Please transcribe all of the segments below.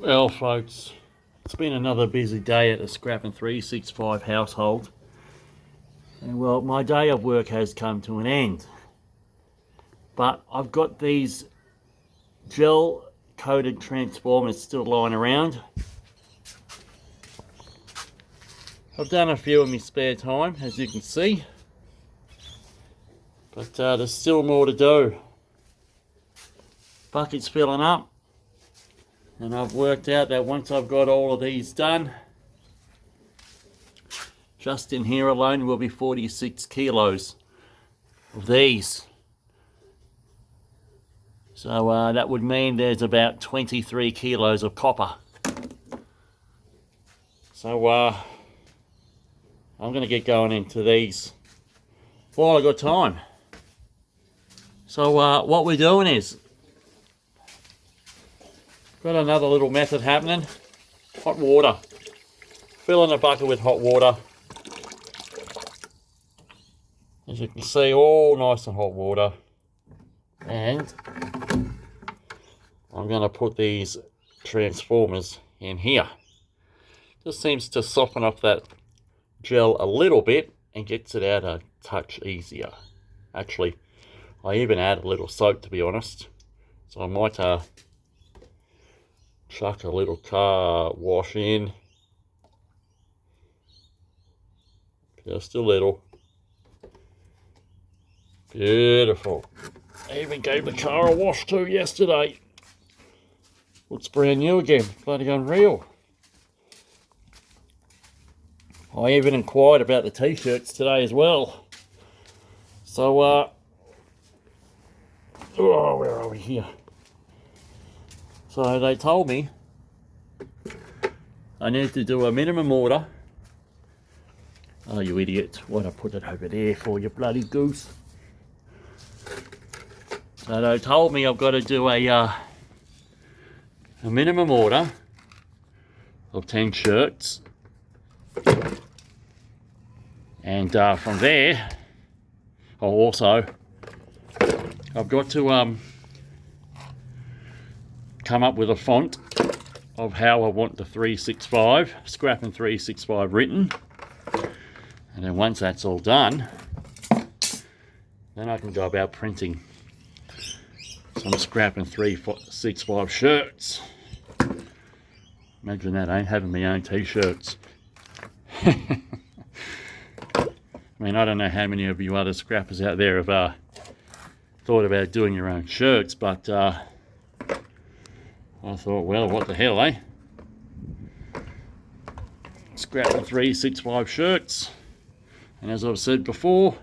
Well, folks, it's been another busy day at the Scrappin 365 household. And well, my day of work has come to an end. But I've got these gel coated transformers still lying around. I've done a few in my spare time, as you can see. But there's still more to do. Bucket's filling up. And I've worked out that once I've got all of these done, just in here alone will be 46 kilos of these. So that would mean there's about 23 kilos of copper. So I'm going to get going into these while I've got time. So what we're doing is, got another little method happening. Hot water. Filling a bucket with hot water. As you can see, all nice and hot water. And I'm going to put these transformers in here. Just seems to soften up that gel a little bit and gets it out a touch easier. Actually, I even add a little soap, to be honest. So I might chuck a little car wash in. Just a little. Beautiful. I even gave the car a wash too yesterday. Looks brand new again. Bloody unreal. I even inquired about the t-shirts today as well. So, oh, where are we here? So they told me I need to do a minimum order. Oh, you idiot. Why'd I put it over there for, you bloody goose? So they told me I've got to do a minimum order of 10 shirts. And from there, also, I've got to come up with a font of how I want the 365, Scrappin 365 written. And then once that's all done, then I can go about printing some Scrappin 365 shirts. Imagine that, eh? Having my own t-shirts. I mean, I don't know how many of you other scrappers out there have thought about doing your own shirts, but I thought, well, what the hell, eh? Scrappin 365 shirts. And as I've said before,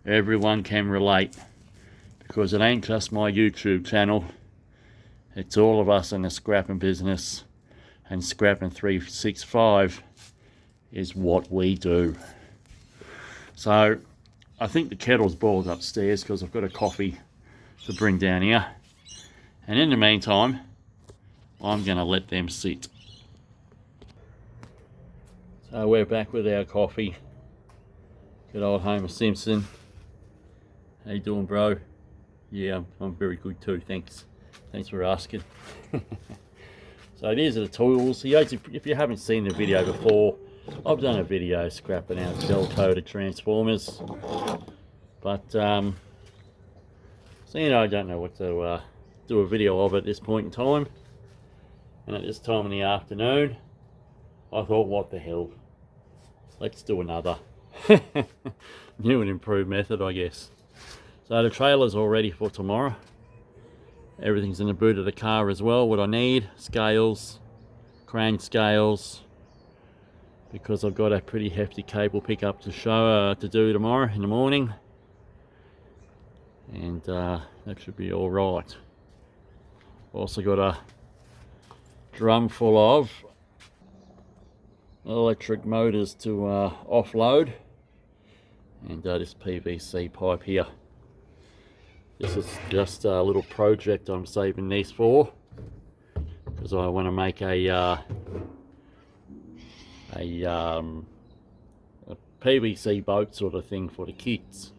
everyone can relate, because it ain't just my YouTube channel. It's all of us in the scrapping business, and Scrappin 365 is what we do. So I think the kettle's boiled upstairs because I've got a coffee to bring down here. And in the meantime, I'm going to let them sit. So we're back with our coffee. Good old Homer Simpson. How you doing, bro? Yeah, I'm very good too, thanks. Thanks for asking. So these are the tools. If you haven't seen the video before, I've done a video scrapping out gel-coated transformers. But, so you know, I don't know what to do a video of at this point in time. And at this time in the afternoon, I thought, what the hell? Let's do another. New and improved method, I guess. So the trailer's all ready for tomorrow. Everything's in the boot of the car as well. What I need, scales, crane scales, because I've got a pretty hefty cable pickup to do tomorrow in the morning. And that should be all right. Also got a drum full of electric motors to offload, and this PVC pipe here. This is just a little project I'm saving these for, because I want to make a PVC boat sort of thing for the kids.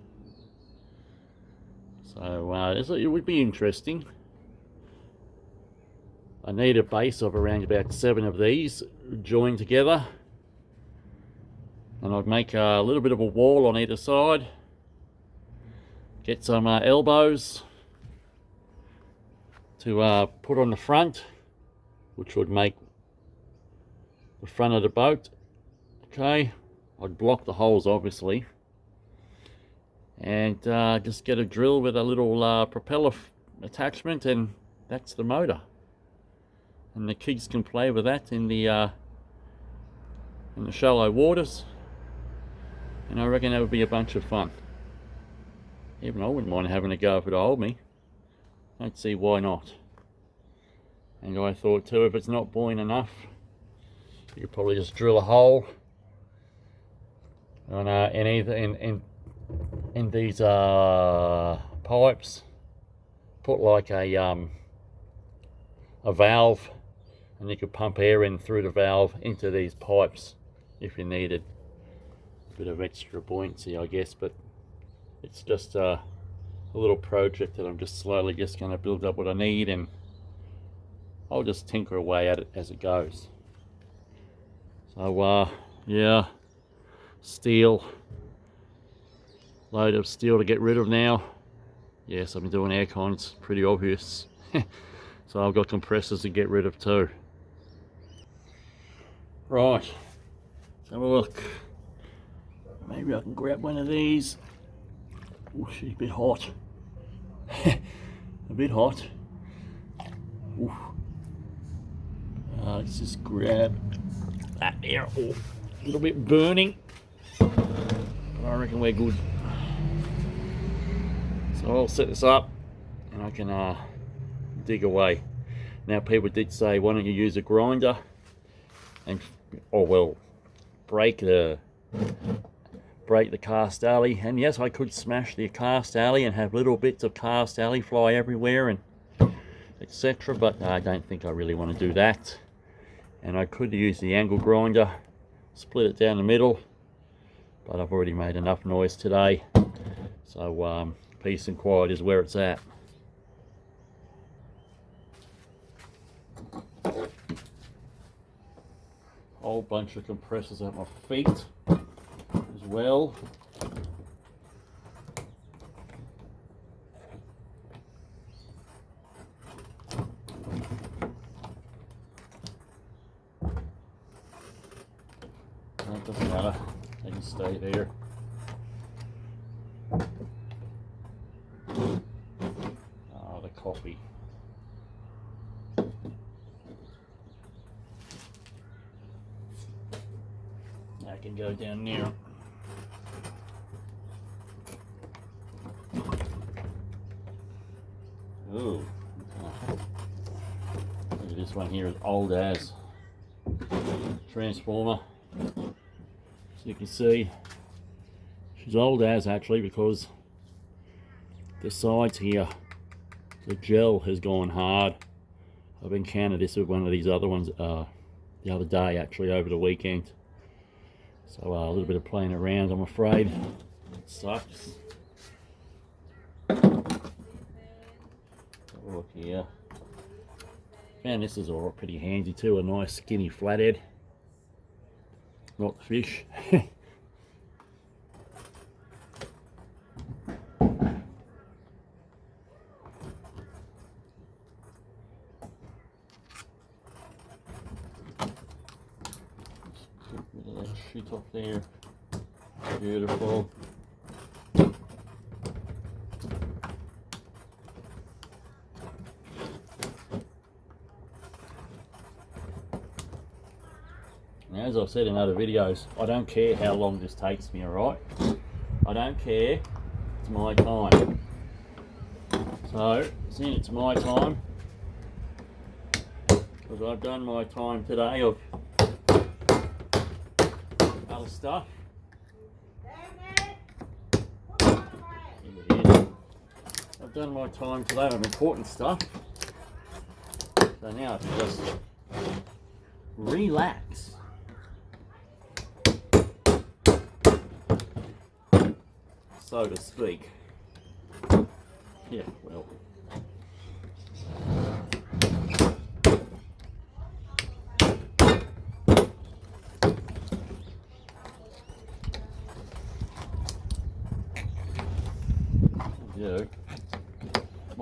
So it would be interesting. I need a base of around about 7 of these joined together, and I'd make a little bit of a wall on either side, get some elbows to put on the front, which would make the front of the boat. Okay, I'd block the holes obviously, and just get a drill with a little propeller attachment, and that's the motor. And the kids can play with that in the shallow waters, and I reckon that would be a bunch of fun. Even I wouldn't mind having a go if it'll hold me. Don't see why not. And I thought too, if it's not buoyant enough, you could probably just drill a hole on in these pipes. Put like a valve, and you could pump air in through the valve into these pipes if you needed a bit of extra buoyancy, I guess. But it's just a little project that I'm just slowly just going to build up what I need, and I'll just tinker away at it as it goes. So yeah, steel, load of steel to get rid of now. Yes, I've been doing air cons, pretty obvious. So I've got compressors to get rid of too. Right, let's have a look. Maybe I can grab one of these. Oh, she's a bit hot. A bit hot. Ooh. Let's just grab that there. Oh, a little bit burning, but I reckon we're good. So I'll set this up and I can dig away. Now, people did say, why don't you use a grinder and, or well, break the cast alley. And yes, I could smash the cast alley and have little bits of cast alley fly everywhere and etc., but I don't think I really want to do that. And I could use the angle grinder, split it down the middle, but I've already made enough noise today, so peace and quiet is where it's at. Whole bunch of compressors at my feet as well. That doesn't matter, they can stay there. Oh, the coffee. That can go down there. Ooh. Look at this one here, is old as transformer. So you can see she's old as actually, because the sides here, the gel has gone hard. I've encountered this with one of these other ones the other day, actually over the weekend. So a little bit of playing around, I'm afraid. It sucks. Look here. And this is all pretty handy too, a nice skinny flathead. Not the fish. Get rid of that shit off there. Beautiful. Now, as I've said in other videos, I don't care how long this takes me, alright? I don't care, it's my time. So, seeing it's my time, because I've done my time today of other stuff. I've done my time today of important stuff. So now I can just relax. So to speak. Yeah, well.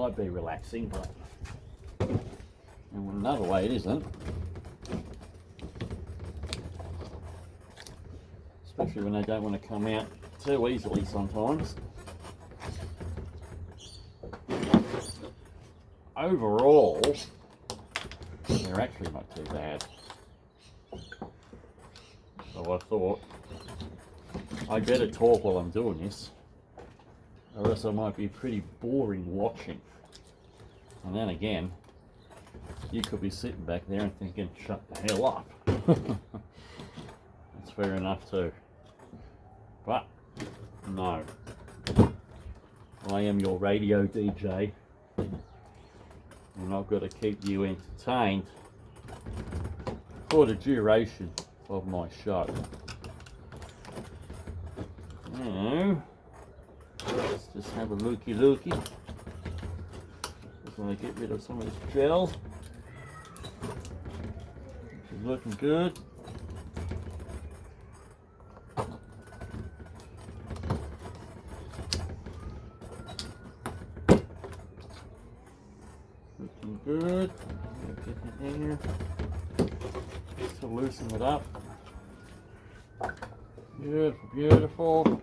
might be relaxing, but in another way it isn't. Especially when they don't want to come out too easily sometimes. Overall, they're actually not too bad. So I thought I'd better talk while I'm doing this, or else I might be pretty boring watching. And then again, you could be sitting back there and thinking, shut the hell up. That's fair enough too. But, no. I am your radio DJ, and I've got to keep you entertained for the duration of my show. Now, let's just have a looky. Just want to get rid of some of this gel, which is looking good. Looking good. Get in here just to loosen it up. Beautiful, beautiful.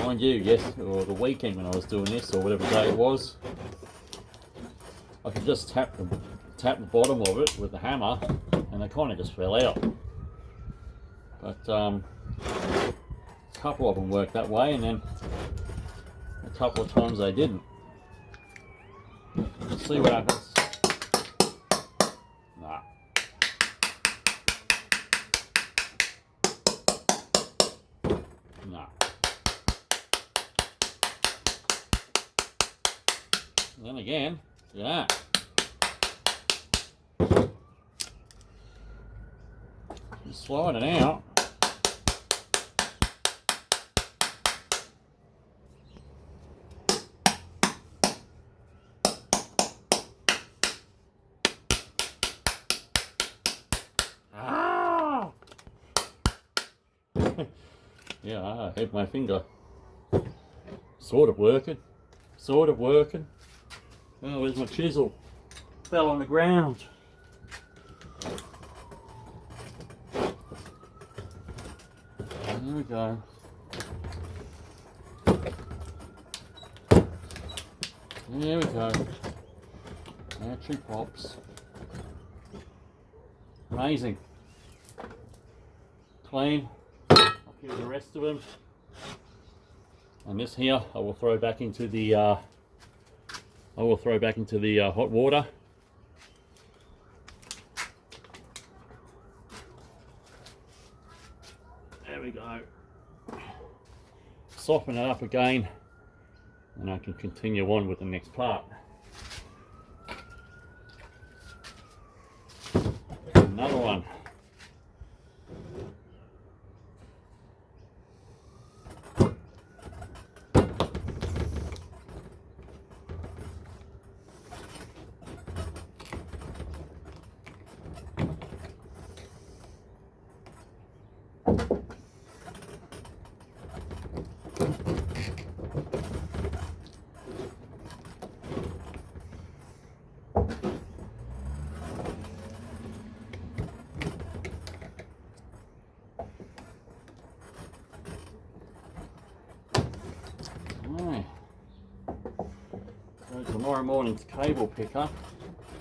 Mind you, yes, or the weekend when I was doing this, or whatever day it was, I could just tap the bottom of it with the hammer, and they kind of just fell out. But a couple of them worked that way, and then a couple of times they didn't. Let's see what happens. Nah. Nah. And then again, look at that. Just slide it out. Yeah, I hit my finger. Sort of working. Oh, where's my chisel? Fell on the ground. There we go. There we go. Battery pops. Amazing. Clean. Here's the rest of them, and this here I will throw back into the hot water. There we go. Soften it up again, and I can continue on with the next part. Another one. Right. So tomorrow morning's cable picker.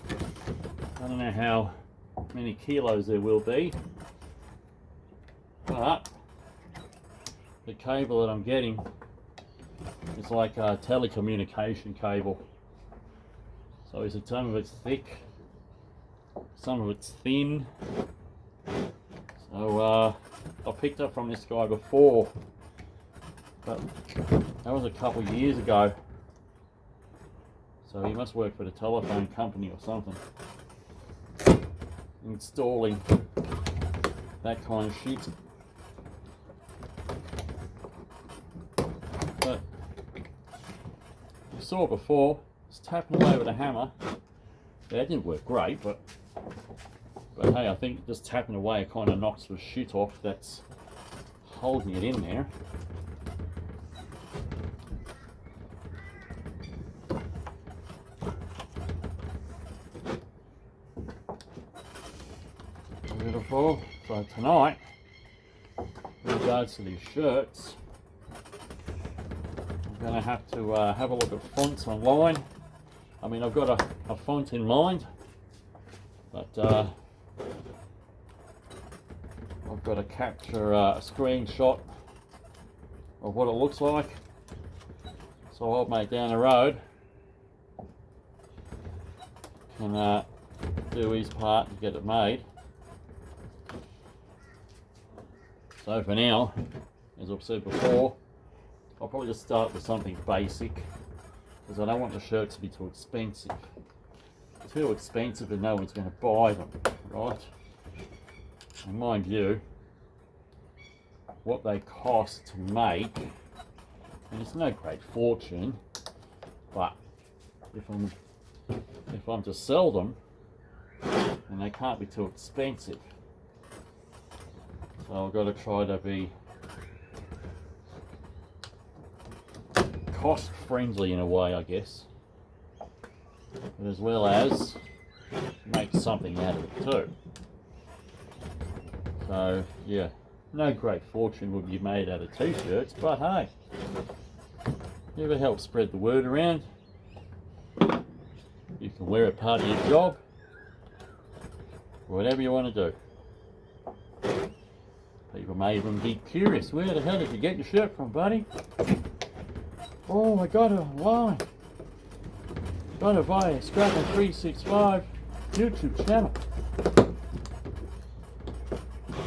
I don't know how many kilos there will be, but the cable that I'm getting is like a telecommunication cable. So some of it's thick, some of it's thin. So I picked up from this guy before, but that was a couple of years ago. So he must work for the telephone company or something, installing that kind of shit. But you saw before, just tapping away with a hammer. That didn't work great, but But hey, I think just tapping away kind of knocks the shit off that's holding it in there. Beautiful. So tonight, in regards to these shirts, I'm going to have to have a look at fonts online. I mean, I've got a font in mind, but I've got to capture a screenshot of what it looks like. So old mate down the road can do his part to get it made. So for now, as I've said before, I'll probably just start with something basic, because I don't want the shirts to be too expensive. It's too expensive and no one's going to buy them, right? And mind you, what they cost to make, and it's no great fortune, but if I'm to sell them, then they can't be too expensive. So I've got to try to be cost friendly in a way, I guess, but as well as make something out of it too. So yeah, no great fortune would be made out of t-shirts, but hey, you ever help spread the word around? You can wear it part of your job, whatever you want to do. People may even be curious, where the hell did you get your shirt from, buddy? Oh, I got it online. Got it via Scrappin365 YouTube channel.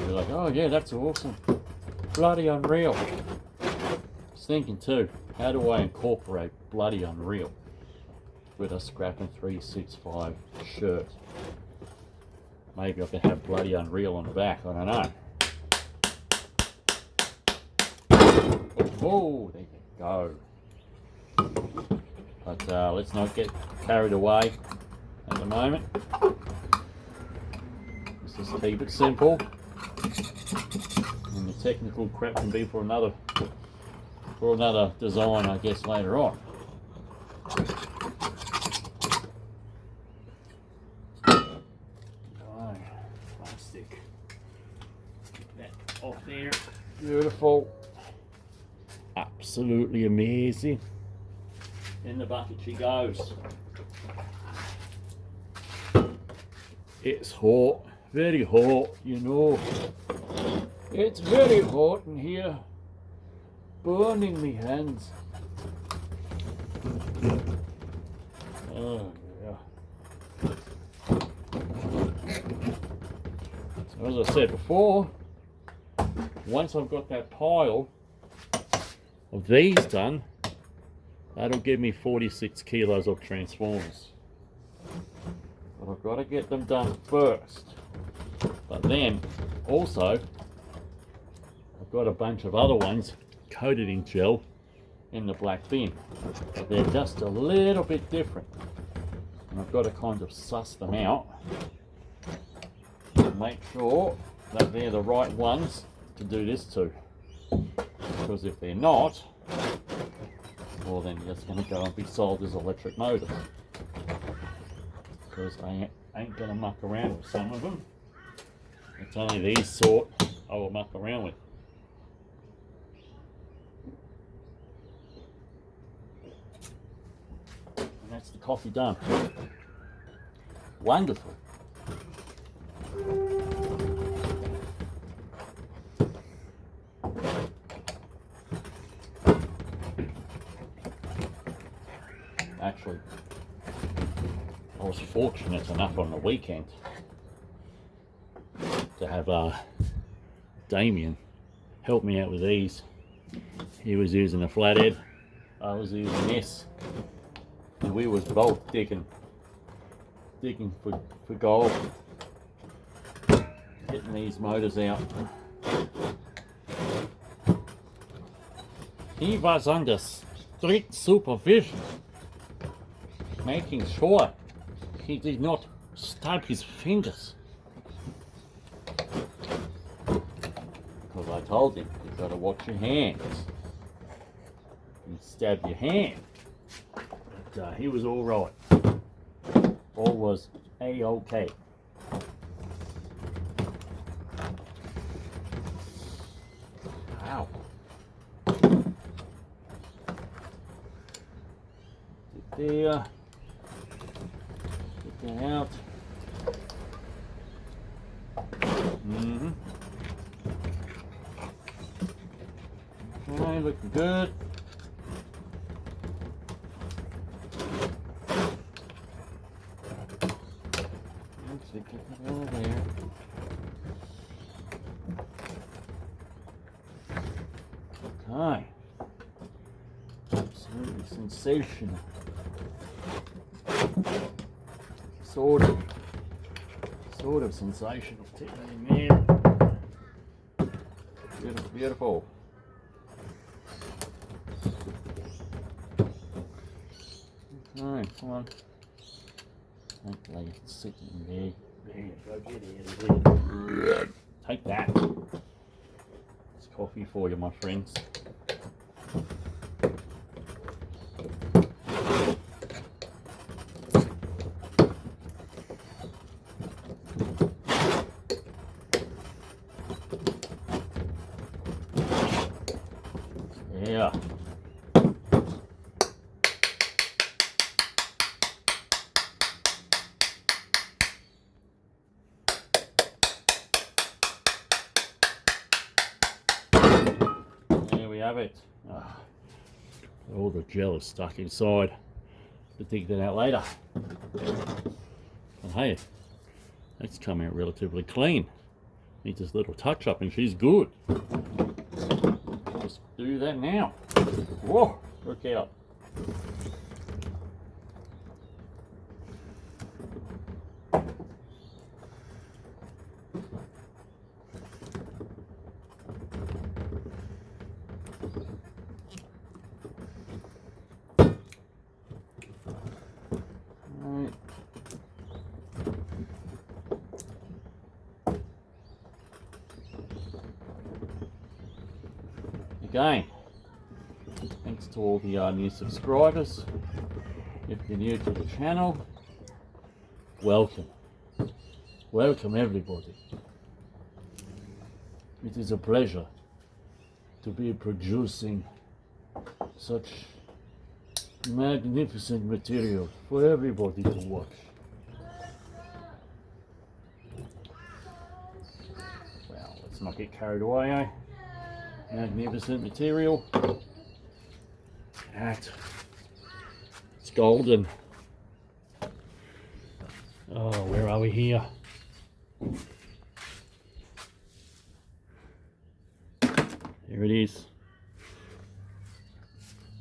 You're like, oh yeah, that's awesome. Bloody unreal. I was thinking too, how do I incorporate bloody unreal with a Scrappin365 shirt? Maybe I can have bloody unreal on the back, I don't know. Oh, there you go. But let's not get carried away at the moment. Let's just keep it simple. And the technical crap can be for another design, I guess, later on. Oh, plastic. Get that off there. Beautiful. Absolutely amazing. In the bucket she goes. It's hot, very hot, you know. It's very hot in here, burning me hands. Oh yeah. So as I said before, once I've got that pile of these done, that'll give me 46 kilos of transformers. But I've got to get them done first. But then also I've got a bunch of other ones coated in gel in the black bin, but they're just a little bit different, and I've got to kind of suss them out and make sure that they're the right ones to do this to. Because if they're not, well then it's going to go and be sold as electric motors. Because I ain't going to muck around with some of them. It's only these sort I will muck around with. And that's the coffee done. Wonderful. Actually, I was fortunate enough on the weekend to have Damien help me out with these. He was using a flathead, I was using this, and we was both digging for gold, getting these motors out. He was under strict supervision, making sure he did not stab his fingers Because I told him, you've got to watch your hands. You stab your hand. But he was all right. All was A-OK. Wow. There. Get that out. Okay, looking good. Let's get that out of there. Okay. Absolutely sensational. Sort of sensational technique, man. Beautiful, beautiful. Okay, come on. Hopefully it's sitting in there. There, go get out of there. Take that. It's coffee for you, my friends. Yeah. There we have it. All the gel is stuck inside. We'll dig that out later. But hey, that's come out relatively clean. Needs this little touch up and she's good. Just do that now. Whoa, look out. Right. Again, thanks to all the new subscribers. If you're new to the channel, welcome. Welcome everybody. It is a pleasure to be producing such magnificent material for everybody to watch. Well, let's not get carried away, eh? Magnificent material. That. It's golden. Oh, where are we here? There it is.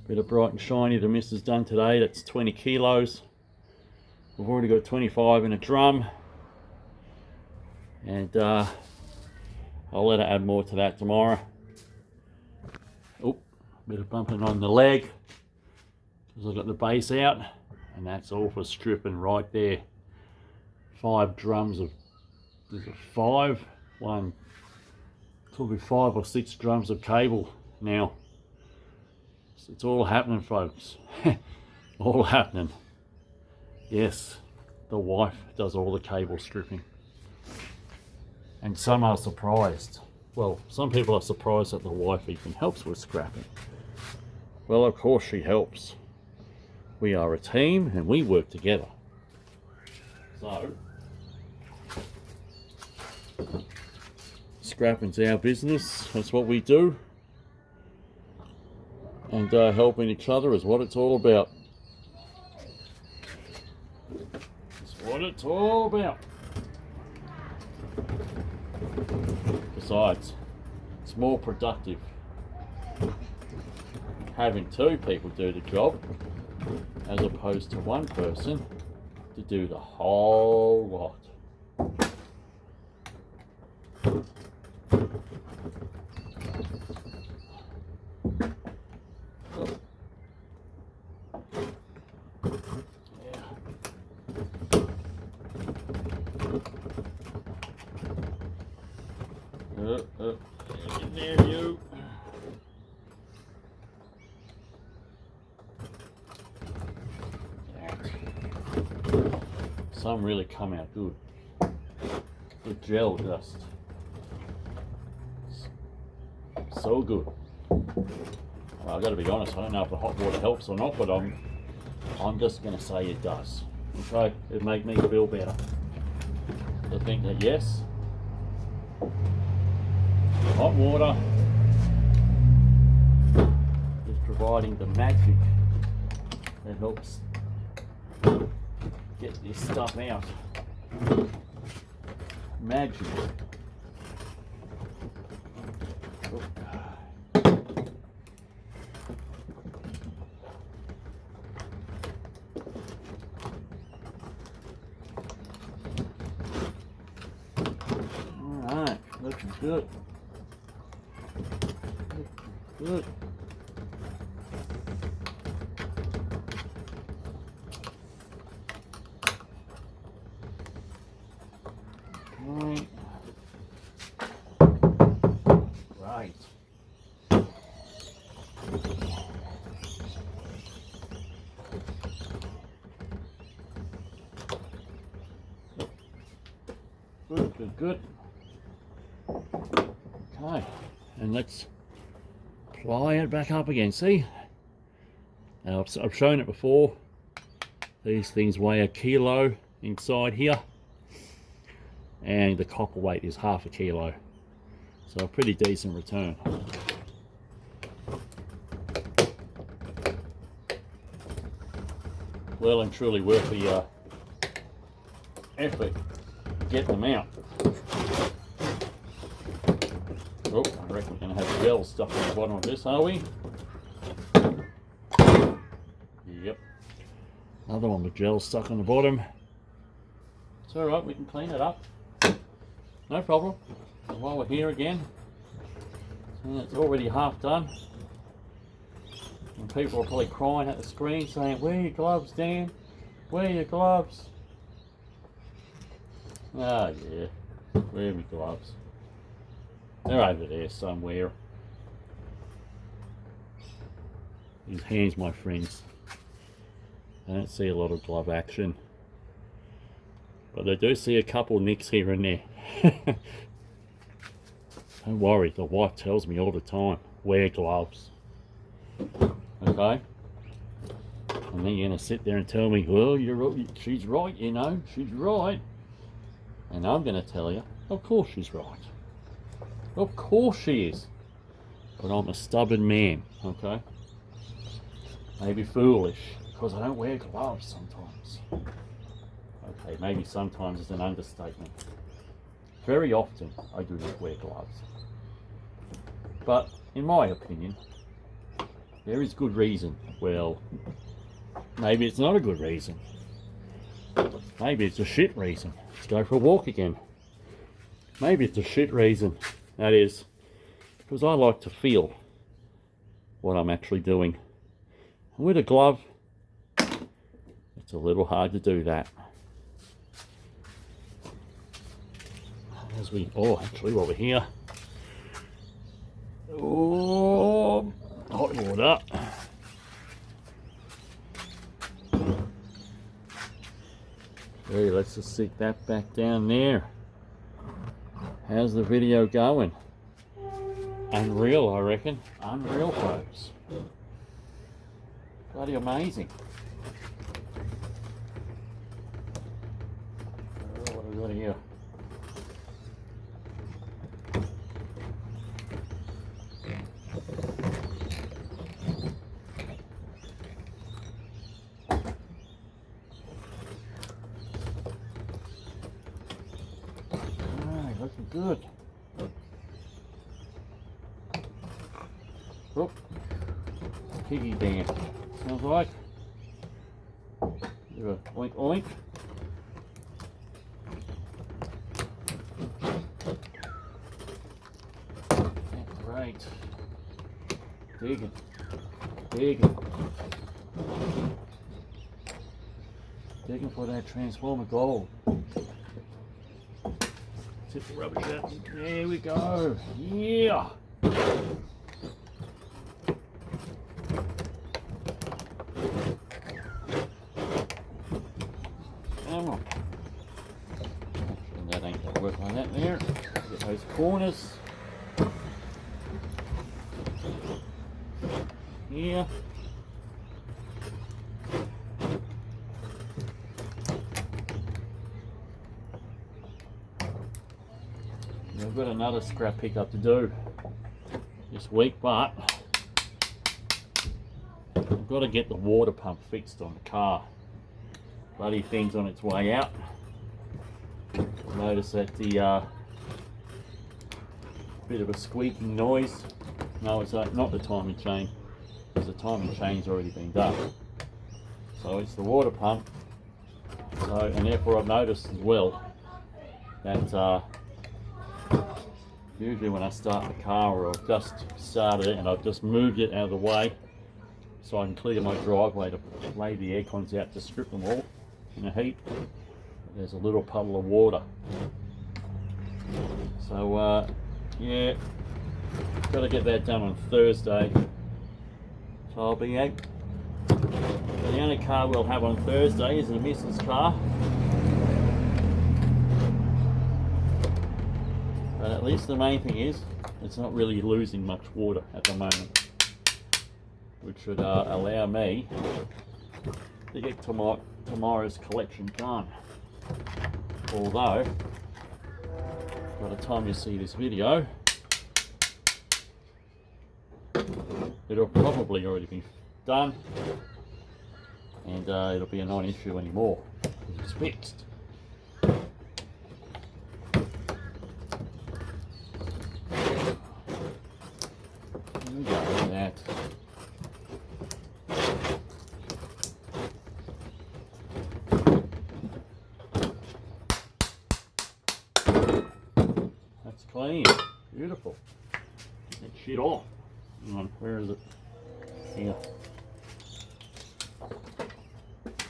Bit of bright and shiny the miss has done today. That's 20 kilos. We've already got 25 in a drum. And I'll let her add more to that tomorrow. Oh, bit of bumping on the leg. Because I've got the base out. And that's all for stripping right there. 5 drums of, there's a 5, one, could be 5 or 6 drums of cable now. So it's all happening, folks. All happening. Yes, the wife does all the cable stripping. And some are surprised. Well, some people are surprised that the wife even helps with scrapping. Well, of course she helps. We are a team and we work together. So, scrapping's our business. That's what we do. And helping each other is what it's all about. It's what it's all about. Besides, it's more productive having 2 people do the job as opposed to 1 person to do the whole lot. Get there, you. Some really come out good. The gel just so good. Well, I've got to be honest, I don't know if the hot water helps or not, but I'm just going to say it does. Okay, it made me feel better. To think that yes, hot water is providing the magic that helps get this stuff out. Magic. Alright, looking good. Looking good. Right. Right. Good, good, good. Okay, and let's ply it back up again. See? Now, I've shown it before. These things weigh 1 kilo inside here, and the copper weight is 1/2 kilo, so a pretty decent return. Well and truly worth the effort to get them out. Oh, I reckon we're going to have gel stuck on the bottom of this, are we? Yep. Another one with gel stuck on the bottom. It's alright, we can clean it up. No problem. And while we're here again, it's already half done. And people are probably crying at the screen saying, "Where are your gloves, Dan? Where are your gloves?" Ah, yeah. Where are my gloves? They're over there somewhere. These hands, my friends. I don't see a lot of glove action, but I do see a couple nicks here and there. Don't worry, the wife tells me all the time, wear gloves. Okay? And then you're going to sit there and tell me, well, she's right, you know, she's right. And I'm going to tell you, of course she's right. Of course she is. But I'm a stubborn man, okay? Maybe foolish, because I don't wear gloves sometimes. Okay, maybe sometimes is an understatement. Very often I do not wear gloves. But in my opinion, there is good reason. Well, maybe it's not a good reason. Maybe it's a shit reason. Let's go for a walk again. Maybe it's a shit reason. That is, because I like to feel what I'm actually doing. And with a glove, it's a little hard to do that. As we, actually while we're here, hot water. Okay, let's just stick that back down there. How's the video going? Unreal, I reckon. Unreal, folks. Bloody amazing. What have we got here? Looking good. Oh, piggy bank. Sounds like. Do a oink oink. That's right. Digging. Digging. Digging for that transformer gold. tip the rubbish out. There we go. Yeah. Come on. And that ain't gonna work like that there. Get those corners. Here. I've got another scrap pickup to do this week, but I've got to get the water pump fixed on the car. Bloody thing's on its way out. Notice that the bit of a squeaking noise. No, it's not the timing chain, because the timing chain's already been done. So it's the water pump. So, and therefore I've noticed as well that usually when I start the car, or I've just started it and I've just moved it out of the way so I can clear my driveway to lay the air cons out to strip them all in the heat, there's a little puddle of water. So yeah, got to get that done on Thursday. So I'll be out. The only car we'll have on Thursday is the missus' car. But at least the main thing is, it's not really losing much water at the moment, which should allow me to get tomorrow's collection done. Although, by the time you see this video, it'll probably already be done, and it'll be a non-issue anymore, because it's fixed. That's clean, beautiful. Get that shit off. Hang on, where is it? Here.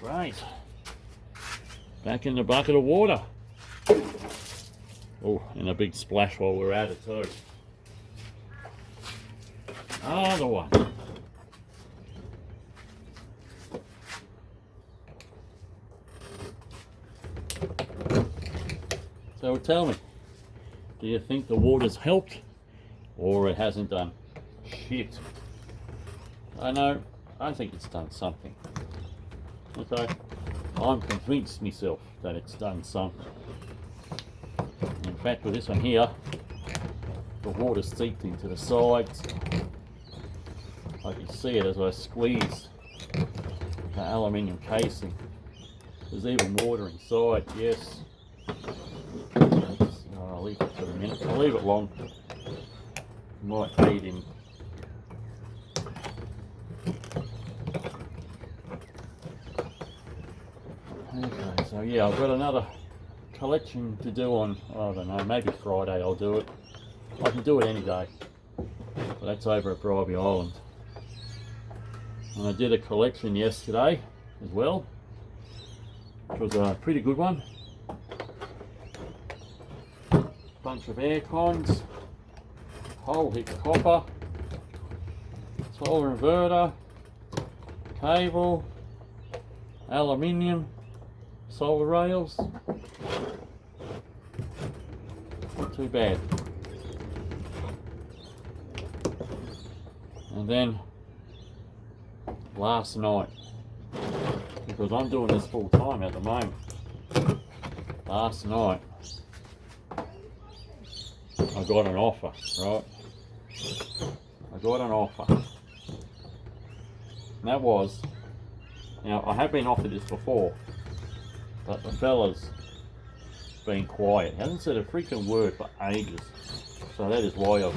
Right. Back in the bucket of water. Oh, and a big splash while we're at it too. Another one. So tell me, do you think the water's helped, or it hasn't done shit? I know, I think it's done something. Okay, I'm convinced myself that it's done something. In fact, with this one here, the water seeped into the sides. I can see it as I squeeze the aluminium casing. There's even water inside, yes. I'll leave it for a minute. I'll leave it long. Might aid in. Okay, so yeah, I've got another collection to do on, I don't know, maybe Friday I'll do it. I can do it any day. But that's over at Bribie Island. And I did a collection yesterday as well, which was a pretty good one. Bunch of air cons, whole heap of copper, solar inverter, cable, aluminium, solar rails. Not too bad. And then last night, because I'm doing this full time at the moment, last night I got an offer, right? I got an offer. And that was, now I have been offered this before, but the fella's been quiet. He hasn't said a freaking word for ages. So that is why I've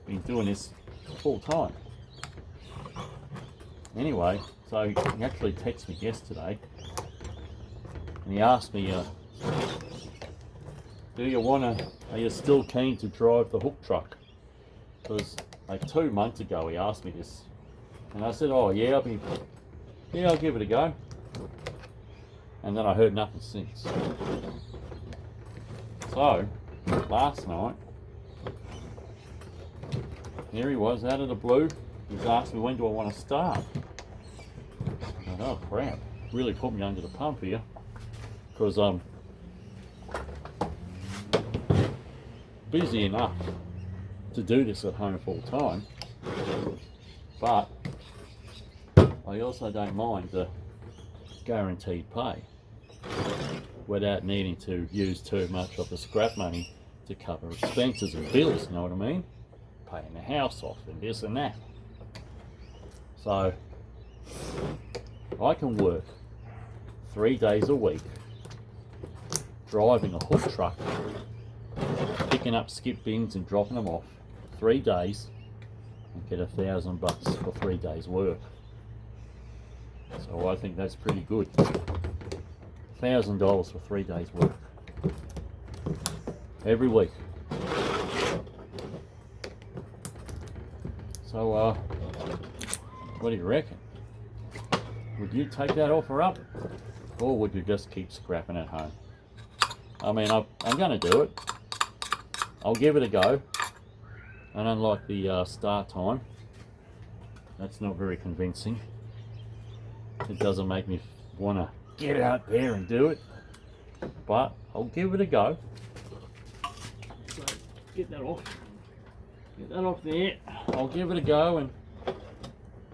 been doing this full time. Anyway, so he actually texted me yesterday and he asked me, do you want to, are you still keen to drive the hook truck? Because like 2 months ago he asked me this, and I said, oh yeah, I'll give it a go. And then I heard nothing since. So last night, here he was out of the blue. He's asked me, when do I want to start? I thought, oh crap, really put me under the pump here, because I'm busy enough to do this at home full time, but I also don't mind the guaranteed pay without needing to use too much of the scrap money to cover expenses and bills, you know what I mean? Paying the house off and this and that. So I can work 3 days a week driving a hook truck, picking up skip bins and dropping them off 3 days, and get $1,000 for 3 days work. So I think that's pretty good. $1,000 for 3 days work every week. So what do you reckon? Would you take that offer up, or would you just keep scrapping at home? I mean, I'm going to do it. I'll give it a go. And unlike the start time, that's not very convincing. It doesn't make me want to get out there and do it, but I'll give it a go. So get that off there. I'll give it a go and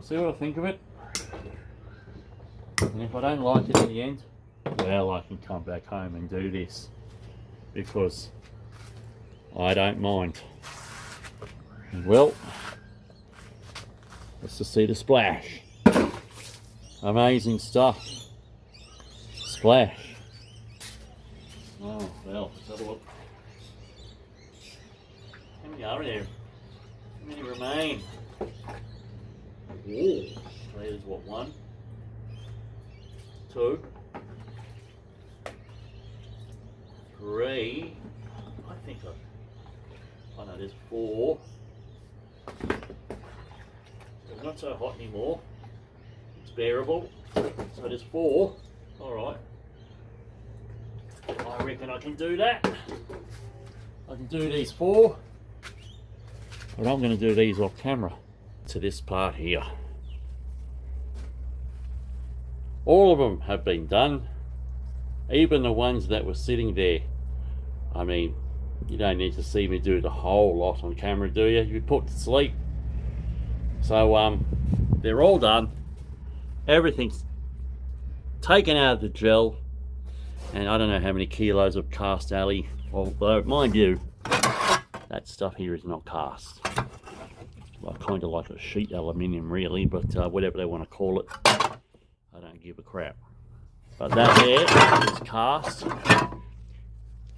see what I think of it. And if I don't like it in the end, well, I can come back home and do this, because I don't mind. And well, let's just see the splash. Amazing stuff. Splash. Oh, well, let's have a look. How many are there? How many remain? Ooh, there's what, 1, 2, 3. I think I know there's 4. It's not so hot anymore. It's bearable. So there's 4. Alright. I reckon I can do that. I can do these 4. But I'm going to do these off camera. To this part here. All of them have been done. Even the ones that were sitting there. I mean, you don't need to see me do the whole lot on camera, do you? You'd put to sleep. So they're all done. Everything's taken out of the gel, and I don't know how many kilos of cast alley, although mind you, that stuff here is not cast. Like, kind of like a sheet aluminium really, but whatever they want to call it, I don't give a crap. But that there is cast,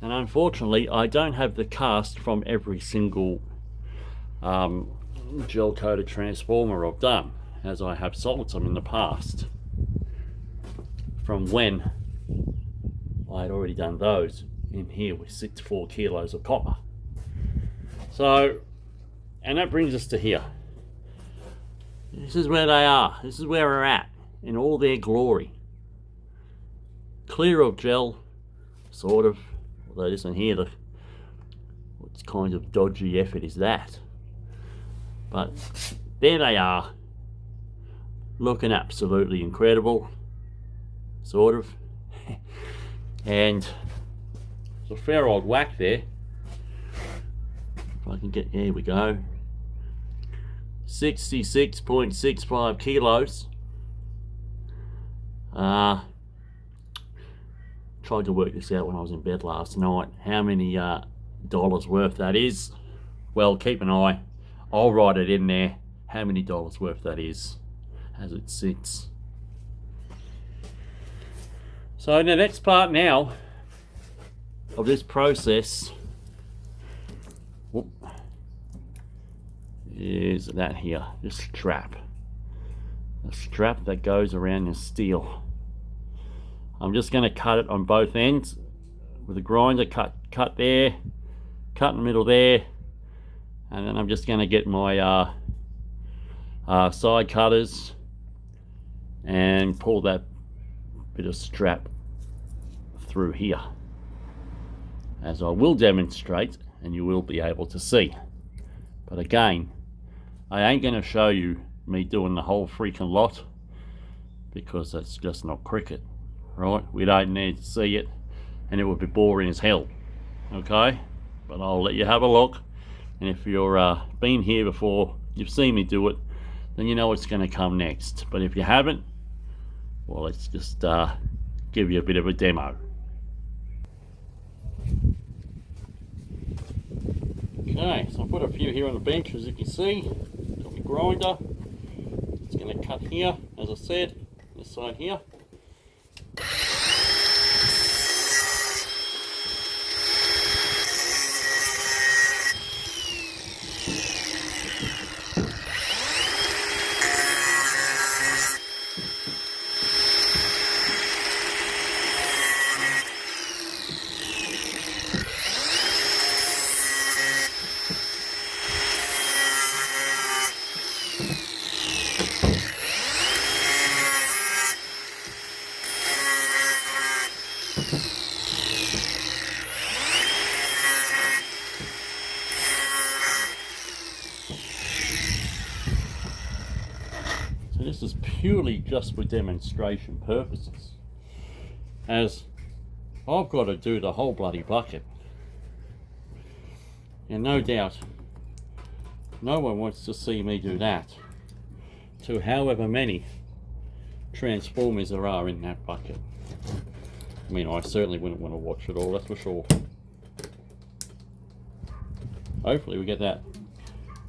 and unfortunately I don't have the cast from every single gel coated transformer I've done, as I have sold some in the past from when I had already done those in here with 4 kilos of copper. So, and that brings us to here. This is where they are. This is where we're at in all their glory. Clear of gel, sort of. Although this one here, what kind of dodgy effort is that? But there they are, looking absolutely incredible, sort of. And it's a fair old whack there. If I can get, there we go. 66.65 kilos. Tried to work this out when I was in bed last night, how many dollars worth that is. Well, keep an eye. I'll write it in there, how many dollars worth that is, as it sits. So the next part now of this process is that here, this strap. The strap that goes around your steel. I'm just going to cut it on both ends with a grinder, cut there, cut in the middle there, and then I'm just going to get my side cutters and pull that bit of strap through here. as I will demonstrate and you will be able to see. But again, I ain't going to show you me doing the whole freaking lot, because that's just not cricket, right? We don't need to see it, and it would be boring as hell, okay? But I'll let you have a look, and if you're been here before, you've seen me do it, then you know what's going to come next. But if you haven't, well, let's just give you a bit of a demo. Okay, so I put a few here on the bench, as you can see. Got my grinder. It's going to cut here, as I said, this side here. So this is purely just for demonstration purposes, as I've got to do the whole bloody bucket, and no doubt no one wants to see me do that to however many transformers there are in that bucket. I mean, I certainly wouldn't want to watch it all, that's for sure. Hopefully we get that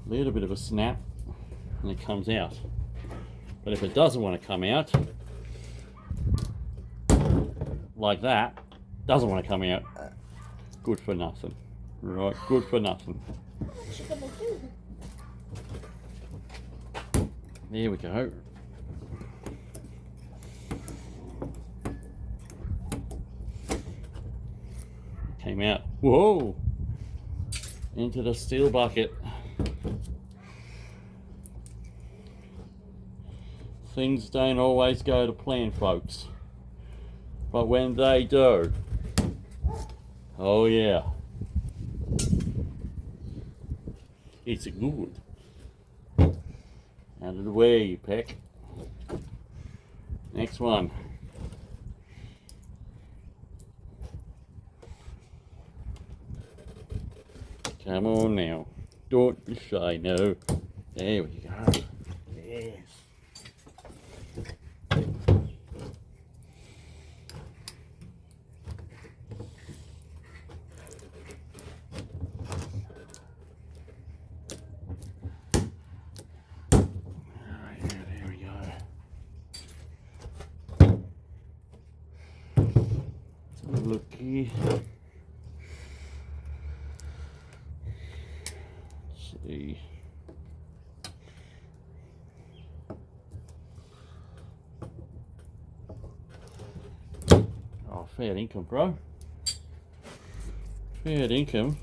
little bit of a snap and it comes out. But if it doesn't want to come out like that, doesn't want to come out, good for nothing. Right, good for nothing. There we go. Came out. Whoa! Into the steel bucket. Things don't always go to plan, folks. But when they do, oh yeah, it's good. Out of the way, you peck. Next one. Come on now. Don't be shy now. There we go. Yes. Looky. Let's see. Oh, fair income, bro. Fair income.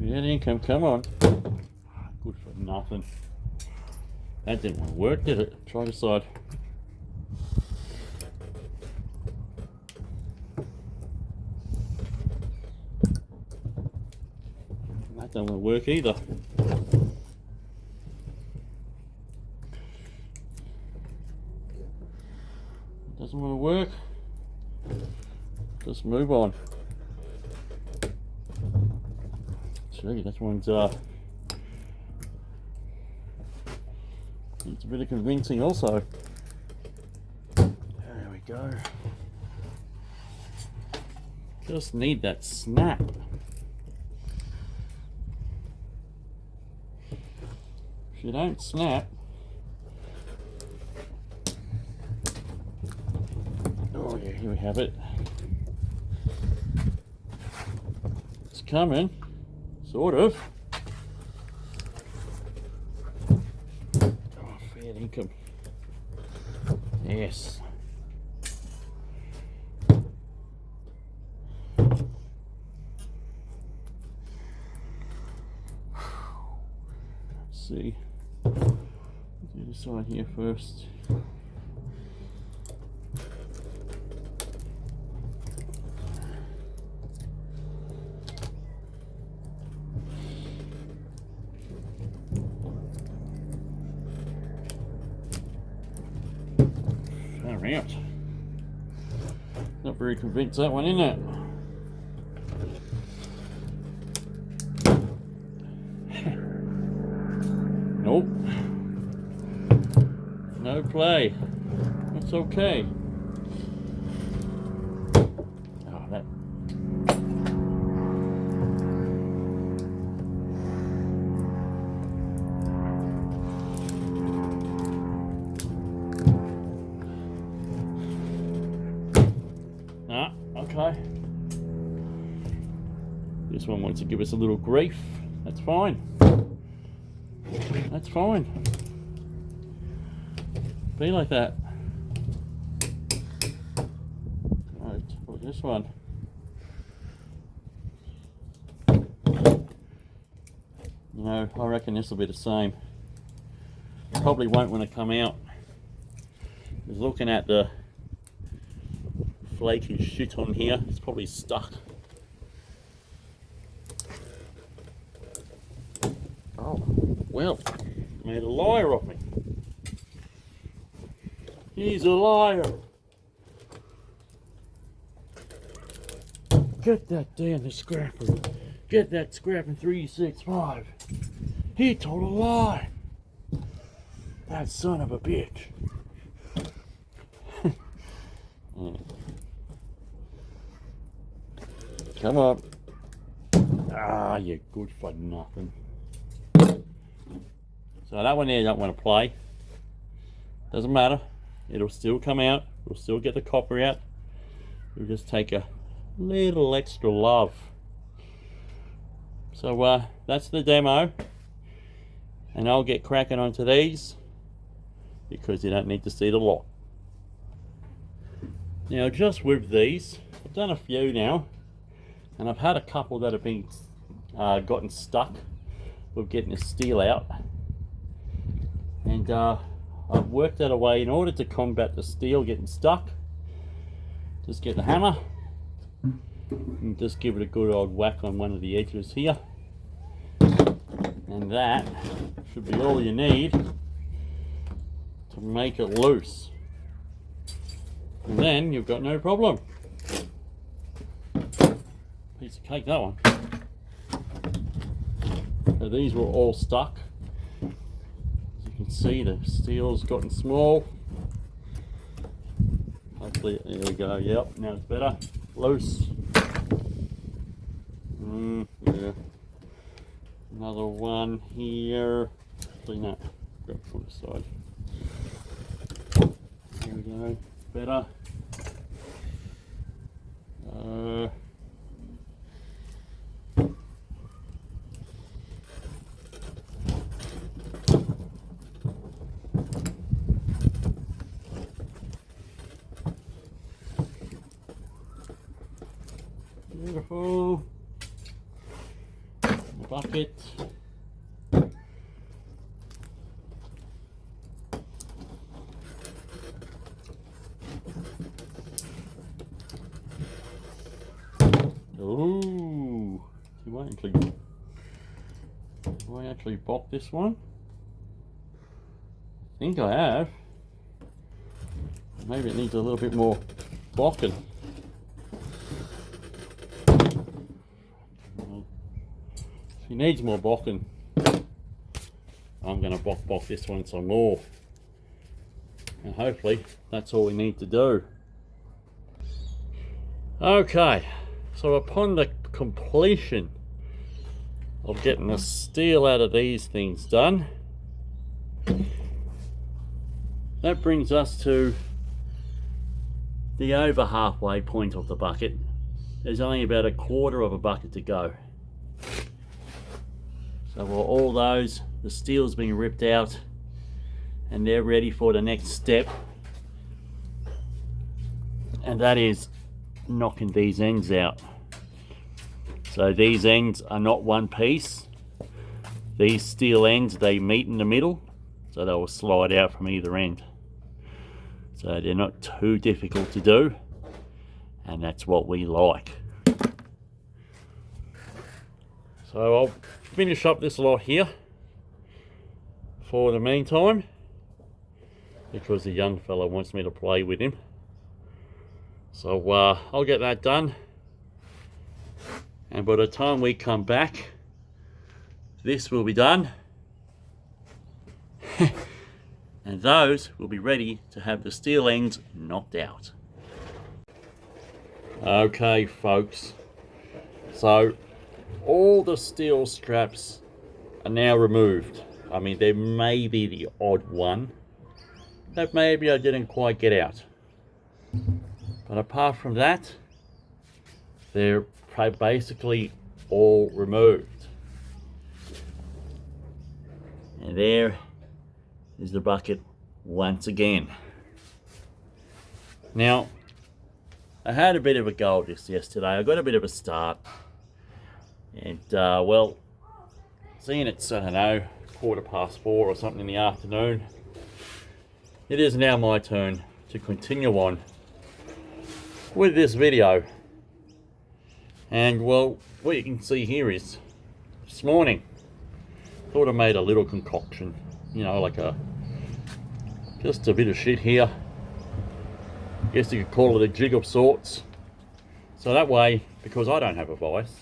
Fair income, come on. Good for nothing. That didn't want to work, did it? Try this side. That don't want to work either. Doesn't want to work. Just move on. Gee, that one's needs a bit of convincing also. There we go. Just need that snap. If you don't snap, oh yeah, here we have it. It's coming, sort of. Income. Yes. Let's see. Do this side here first. out. Not very convinced that one, isn't it? Nope. No play. It's okay. Oh, that. Ah, okay. This one wants to give us a little grief. That's fine. That's fine. Be like that. Right, put this one. You know, I reckon this will be the same. Probably won't want to come out. Just looking at the flaky shit on here, it's probably stuck. Oh, well, made a liar of me. He's a liar. Get that damn scrapper. Get that scrapping 365. He told a lie. That son of a bitch. Come on. Ah, you're good for nothing. So that one there, you don't want to play. Doesn't matter. It'll still come out. We'll still get the copper out. We'll just take a little extra love. So that's the demo. And I'll get cracking onto these because you don't need to see the lot. Now just with these, I've done a few now. And I've had a couple that have been gotten stuck with getting the steel out. And I've worked out a way in order to combat the steel getting stuck. Just get the hammer and just give it a good old whack on one of the edges here. And that should be all you need to make it loose. And then you've got no problem. Piece of cake, that one. So these were all stuck. As you can see, the steel's gotten small. Hopefully, there we go. Yep, now it's better. Loose. Yeah. Another one here. Actually, no. Grab it from the side. There we go. Better. Beautiful. The bucket. Ooh, do I actually bop this one? I think I have. Maybe it needs a little bit more bocking. If it needs more bocking, I'm going to bock this one some more. And hopefully that's all we need to do. Okay, so upon the completion of getting the steel out of these things done, that brings us to the over halfway point of the bucket. There's only about a quarter of a bucket to go. So all those, the steel's been ripped out and they're ready for the next step. And that is knocking these ends out. So these ends are not one piece. These steel ends, they meet in the middle, so they will slide out from either end. So they're not too difficult to do, and that's what we like. So I'll finish up this lot here for the meantime. because the young fella wants me to play with him. So I'll get that done, and by the time we come back, this will be done. And those will be ready to have the steel ends knocked out. Okay folks, so all the steel straps are now removed. I mean, there may be the odd one that maybe I didn't quite get out, but apart from that, they're basically all removed. And there is the bucket once again. Now, I had a bit of a go at this yesterday. I got a bit of a start, and well, seeing it's, I don't know, 4:15 or something in the afternoon, it is now my turn to continue on with this video. And well, what you can see here is this morning thought I made a little concoction, you know, like just a bit of shit here. Guess you could call it a jig of sorts. So that way, because I don't have a vise,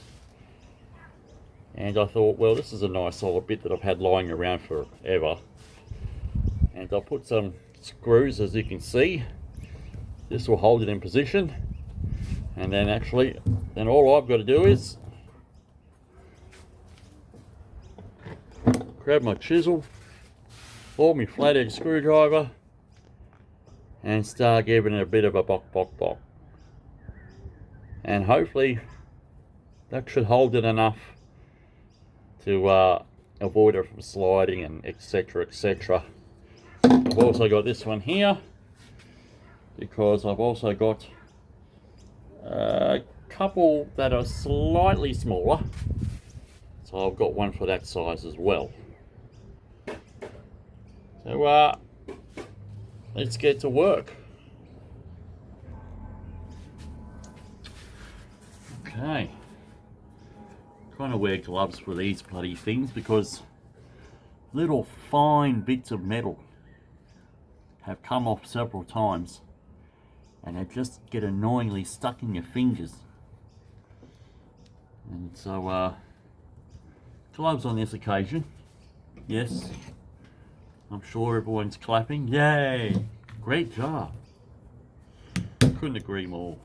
and I thought, well, this is a nice solid bit that I've had lying around forever, and I'll put some screws, as you can see. This will hold it in position, and then then all I've got to do is grab my chisel or my flathead screwdriver and start giving it a bit of a bok. And hopefully that should hold it enough to avoid it from sliding and etc. I've also got this one here because I've also got a couple that are slightly smaller, so I've got one for that size as well. So let's get to work. Okay, trying to wear gloves for these bloody things because little fine bits of metal have come off several times and they just get annoyingly stuck in your fingers. And so gloves on this occasion. Yes, I'm sure everyone's clapping. Yay! Great job. Couldn't agree more.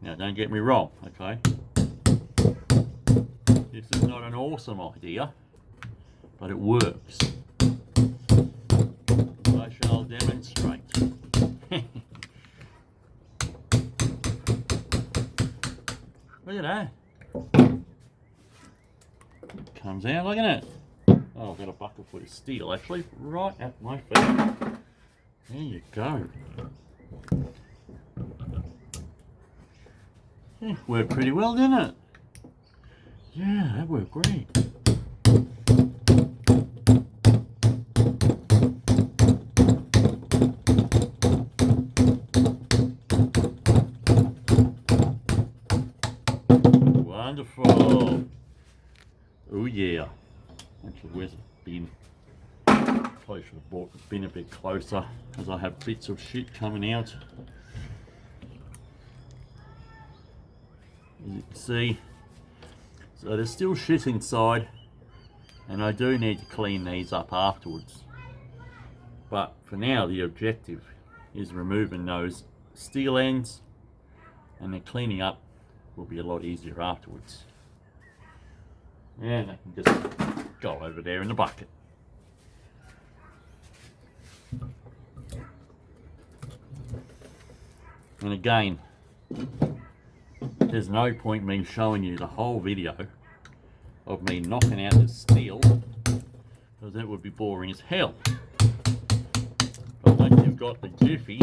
Now don't get me wrong, okay? This is not an awesome idea, but it works. I shall demonstrate. Look at that. Comes out, look at it. Oh, I've got a bucket full of steel actually, right at my feet. There you go. Yeah, worked pretty well, didn't it? Yeah, that worked great. Wonderful. Oh yeah. Actually, where's it been? Probably should have brought the bin a bit closer, as I have bits of shit coming out. As you can see, so there's still shit inside, and I do need to clean these up afterwards. But for now, the objective is removing those steel ends, and then cleaning up will be a lot easier afterwards. And I can just go over there in the bucket. And again, there's no point me showing you the whole video of me knocking out the steel, because that would be boring as hell. But once you've got the jiffy,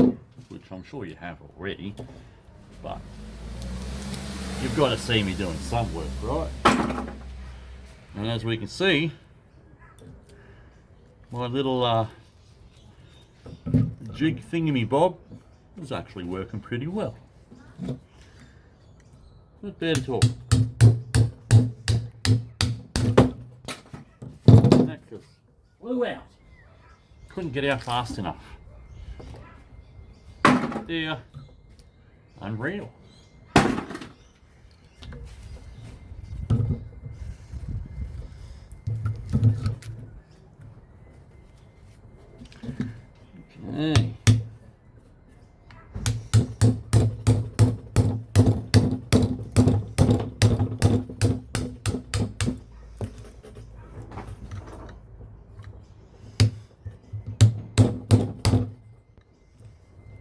which I'm sure you have already, but you've got to see me doing some work, right? And as we can see, my little jig thingamy-bob is actually working pretty well. Not bad at all. That just flew out. couldn't get out fast enough. There. Unreal. Okay.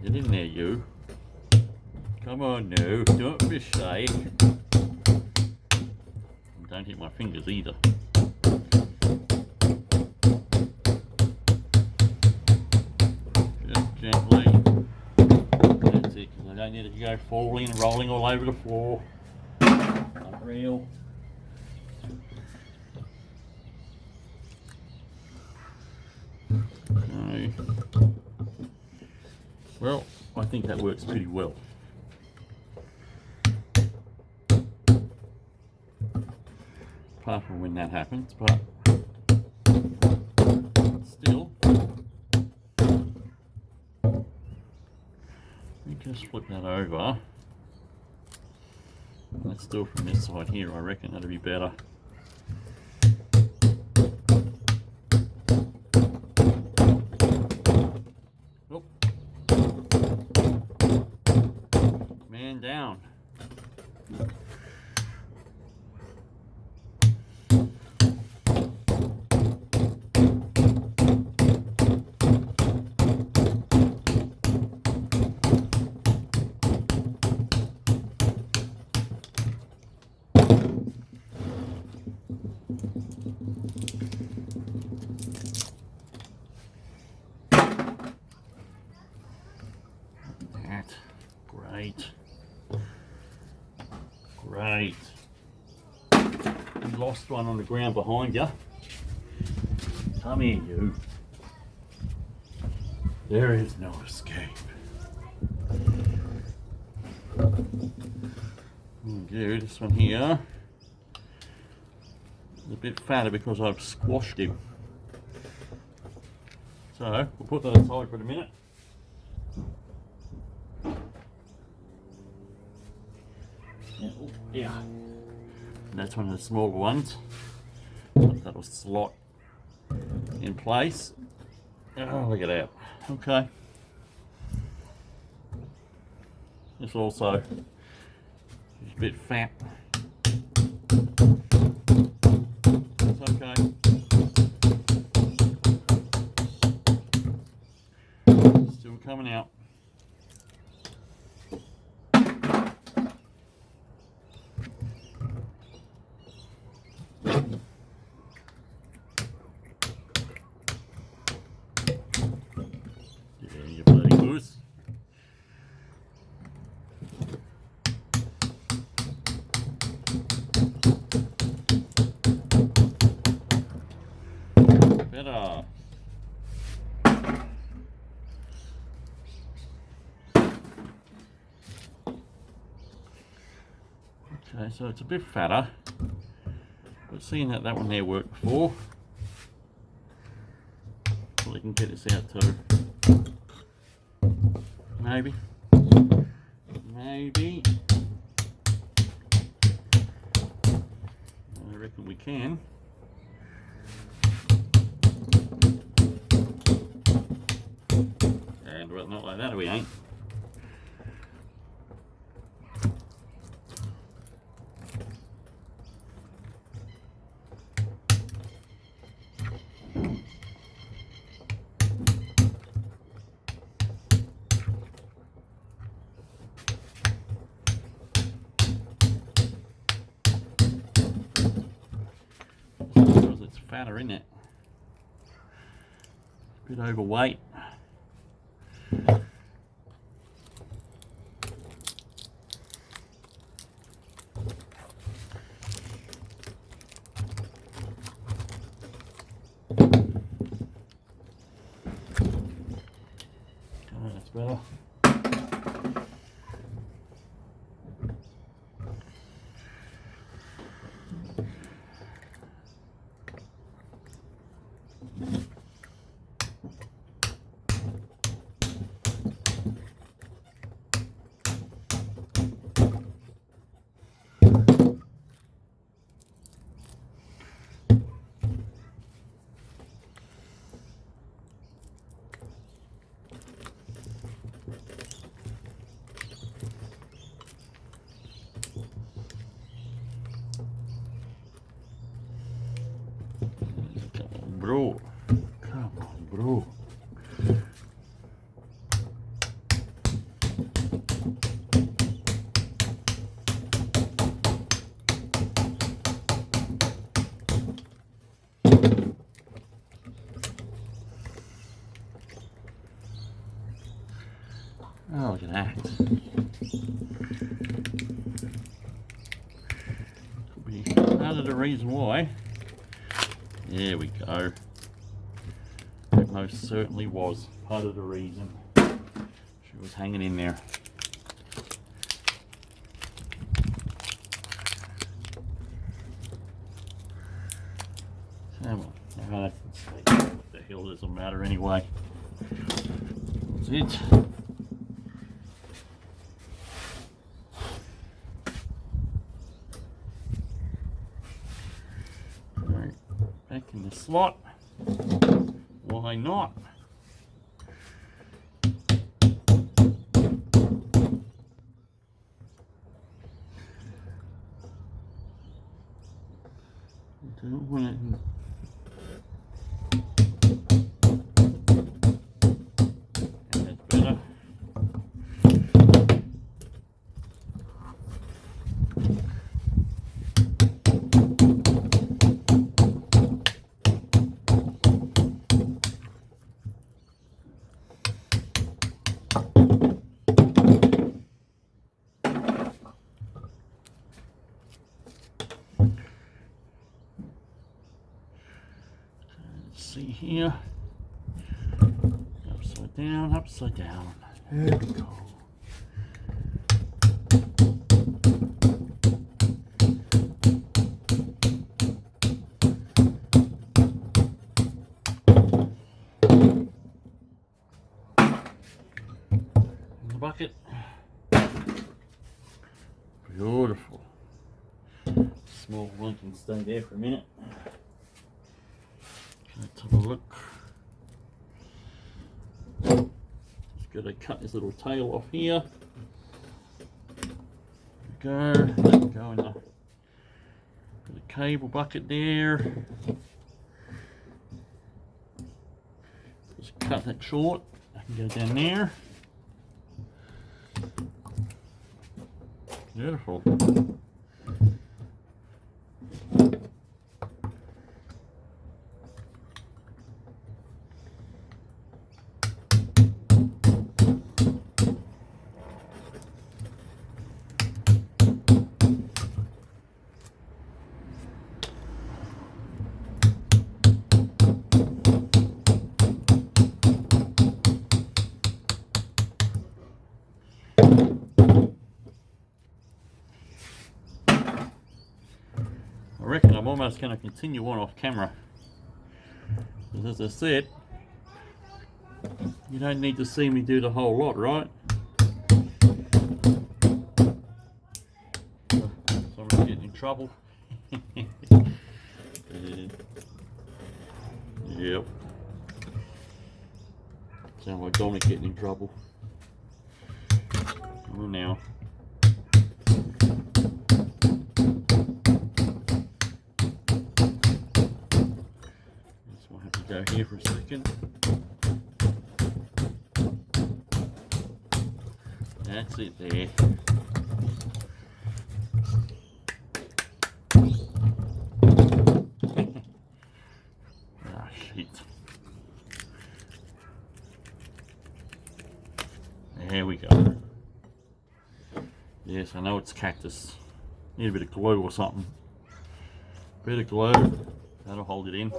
Get in there, you. Come on now, don't be shy. And don't hit my fingers either. Just gently. That's it, because I don't need it to go falling and rolling all over the floor. Unreal. Okay. Well, I think that works pretty well. Apart from when that happens, but still. Let me just flip that over. Let's do it from this side here, I reckon that'll be better. Oh. Man down. Great. Great. You lost one on the ground behind you. Come here, you. There is no escape. Good, this one here is a bit fatter because I've squashed him. So, we'll put that aside for a minute. Yeah, and that's one of the smaller ones. That'll slot in place. Oh, look at that. Okay. This also is a bit fat. It's okay. Still coming out. Better. Okay, so it's a bit fatter, but seeing that that one there worked before, probably can get this out too. Maybe. Maybe. I reckon we can. And well, not like that we ain't. Because it's fatter, isn't it? A bit overweight. That's better. bro. Come on, bro. Oh, look at that. Could be part of the reason why. There we go. It most certainly was part of the reason she was hanging in there. Come on. What the hell doesn't matter anyway. That's it. Back in the slot. Why not? Don't want it. And that's better. See here, upside down, upside down. There we go. In the bucket. Beautiful. Small one can stay there for a minute. Let's have a look. Just got to cut this little tail off here. There we go. Let it go in the cable bucket there. Just cut that short. I can go down there. Beautiful. I reckon I'm almost going to continue on off camera, because as I said, you don't need to see me do the whole lot, right? Someone's getting in trouble. Yep. Sound like Dominic getting in trouble. Come on now. Go here for a second. That's it there. Ah, shit. There we go. Yes, I know it's cactus. Need a bit of glue or something. Bit of glue. That'll hold it in.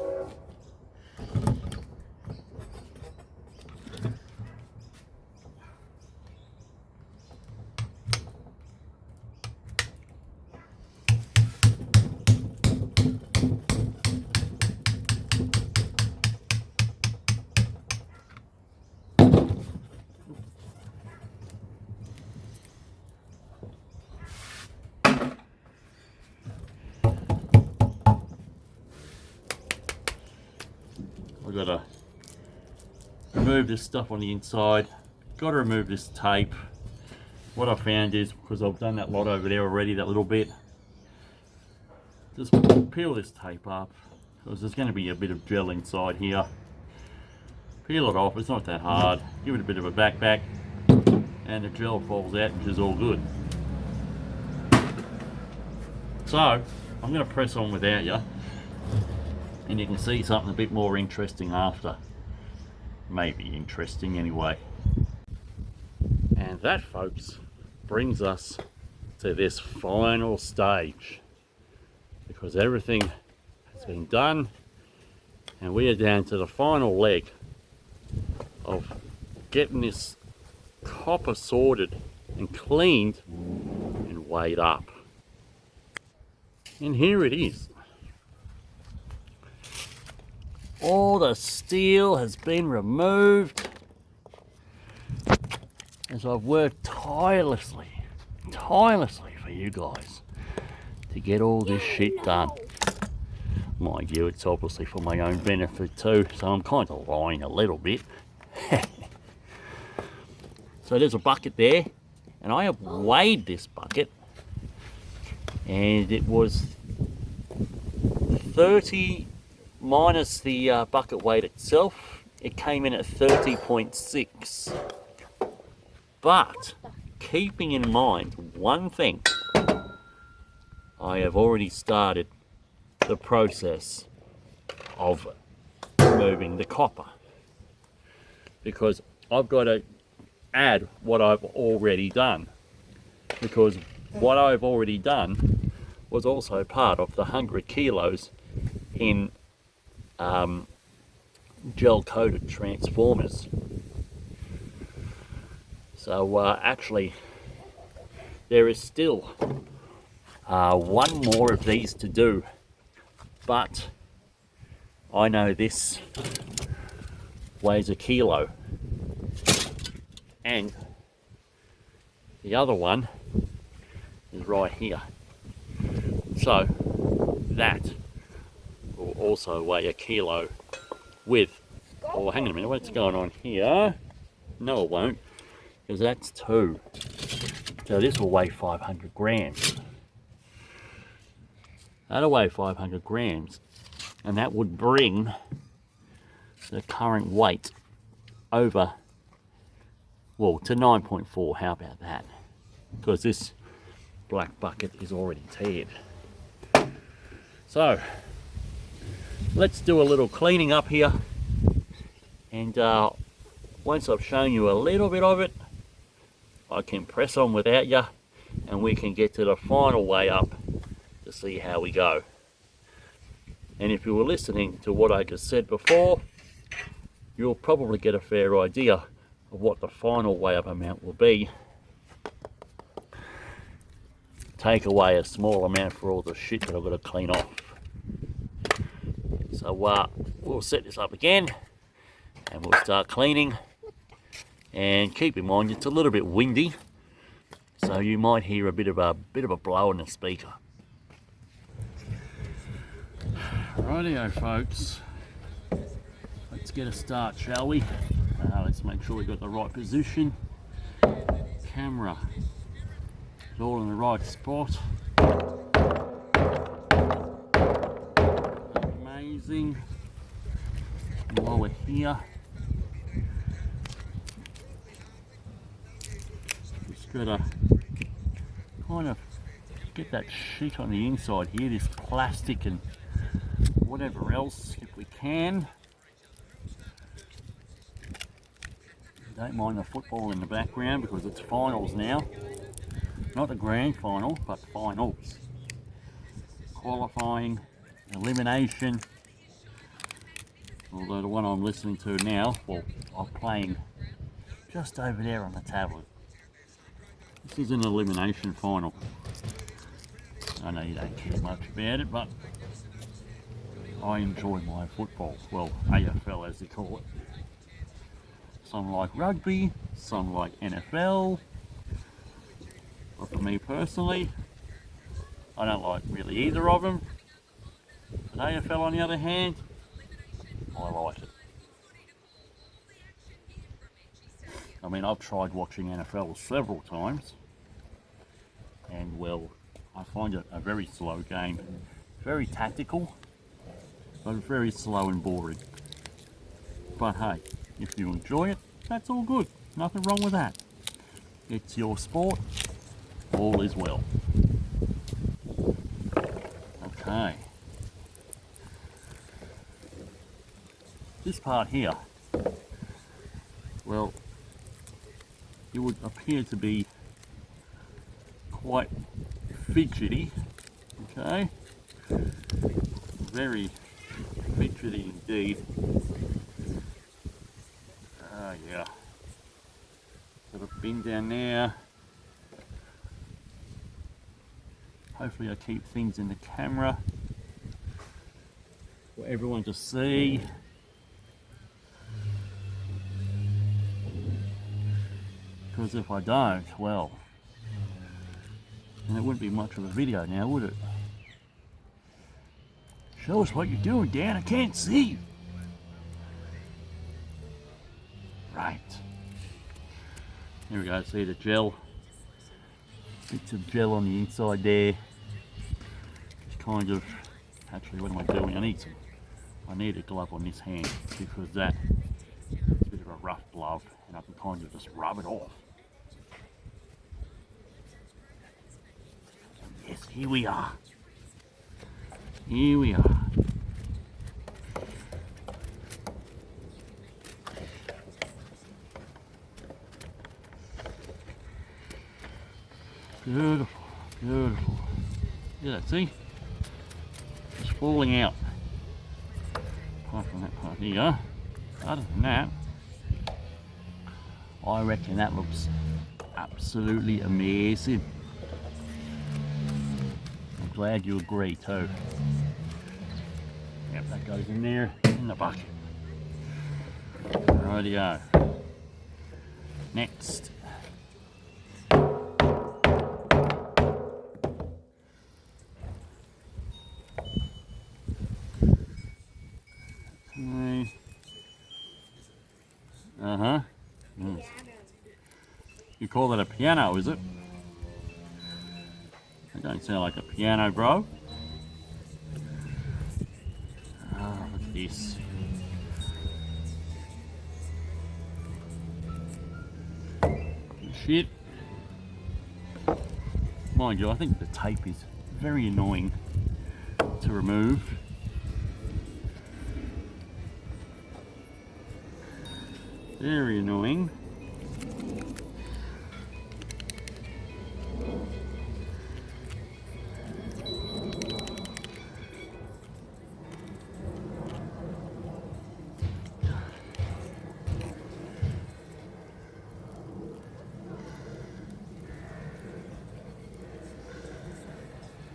I've got to remove this stuff on the inside. Got to remove this tape. What I found is, because I've done that lot over there already, that little bit, just peel this tape up, because there's going to be a bit of gel inside here. Peel it off, it's not that hard. Give it a bit of a back, and the gel falls out, which is all good. So, I'm going to press on without you, and you can see something a bit more interesting after. Maybe interesting anyway. And that, folks, brings us to this final stage, because everything has been done and we are down to the final leg of getting this copper sorted and cleaned and weighed up. And here it is. All the steel has been removed as I've worked tirelessly for you guys to get all this shit done. Mind you, it's obviously for my own benefit too, so I'm kind of lying a little bit. So there's a bucket there, and I have weighed this bucket, and it was 30 minus the bucket weight itself. It came in at 30.6. But keeping in mind one thing, I have already started the process of moving the copper, because I've got to add what I've already done, because what I've already done was also part of the 100 kilos in gel coated transformers. So actually there is still one more of these to do, but I know this weighs a kilo, and the other one is right here, so that will also weigh a kilo with, oh hang on a minute, what's going on here? No it won't, because that's 2, so this will weigh 500 grams. That'll weigh 500 grams, and that would bring the current weight over, well, to 9.4. How about that? Because this black bucket is already teared. So let's do a little cleaning up here, and once I've shown you a little bit of it, I can press on without you, and we can get to the final way up to see how we go. And if you were listening to what I just said before, you'll probably get a fair idea of what the final weigh up amount will be. Take away a small amount for all the shit that I've got to clean off. So we'll set this up again, and we'll start cleaning. And keep in mind it's a little bit windy, so you might hear a bit of a blow in the speaker. Rightio folks, let's get a start, shall we? Let's make sure we've got the right position. Camera is all in the right spot. Amazing. And while we're here, just gotta kind of get that sheet on the inside here, this plastic and whatever else, if we can. Don't mind the football in the background because it's finals now. Not the grand final, but finals. Qualifying, elimination. Although the one I'm listening to now, well, I'm playing just over there on the tablet. This is an elimination final. I know you don't care much about it, but I enjoy my football. Well, AFL as they call it. Some like rugby, some like NFL. But for me personally, I don't like really either of them. But AFL on the other hand, I like it. I mean, I've tried watching NFL several times, and well, I find it a very slow game, very tactical, but very slow and boring. But hey, if you enjoy it, that's all good. Nothing wrong with that. It's your sport. All is well. Okay. This part here, well, it would appear to be quite fidgety. Okay. Very fidgety indeed. Yeah. Got a bin down there. Hopefully I keep things in the camera for everyone to see. Because if I don't, well, then it wouldn't be much of a video now, would it? Show us what you're doing, Dan. I can't see. Right. Here we go. See the gel. Bits of gel on the inside there. It's kind of. Actually, what am I doing? I need a glove on this hand because that's a bit of a rough glove, and I can kind of just rub it off. Yes, here we are. Here we are. Beautiful, beautiful. Yeah, see? It's falling out. Apart from that part here. Other than that, I reckon that looks absolutely amazing. I'm glad you agree too. Yep, that goes in there in the bucket. Rightio. Next. Uh-huh. Mm. You call that a piano, is it? It don't sound like a piano, bro. Oh, look at this. Shit. Mind you, I think the tape is very annoying to remove. Very annoying.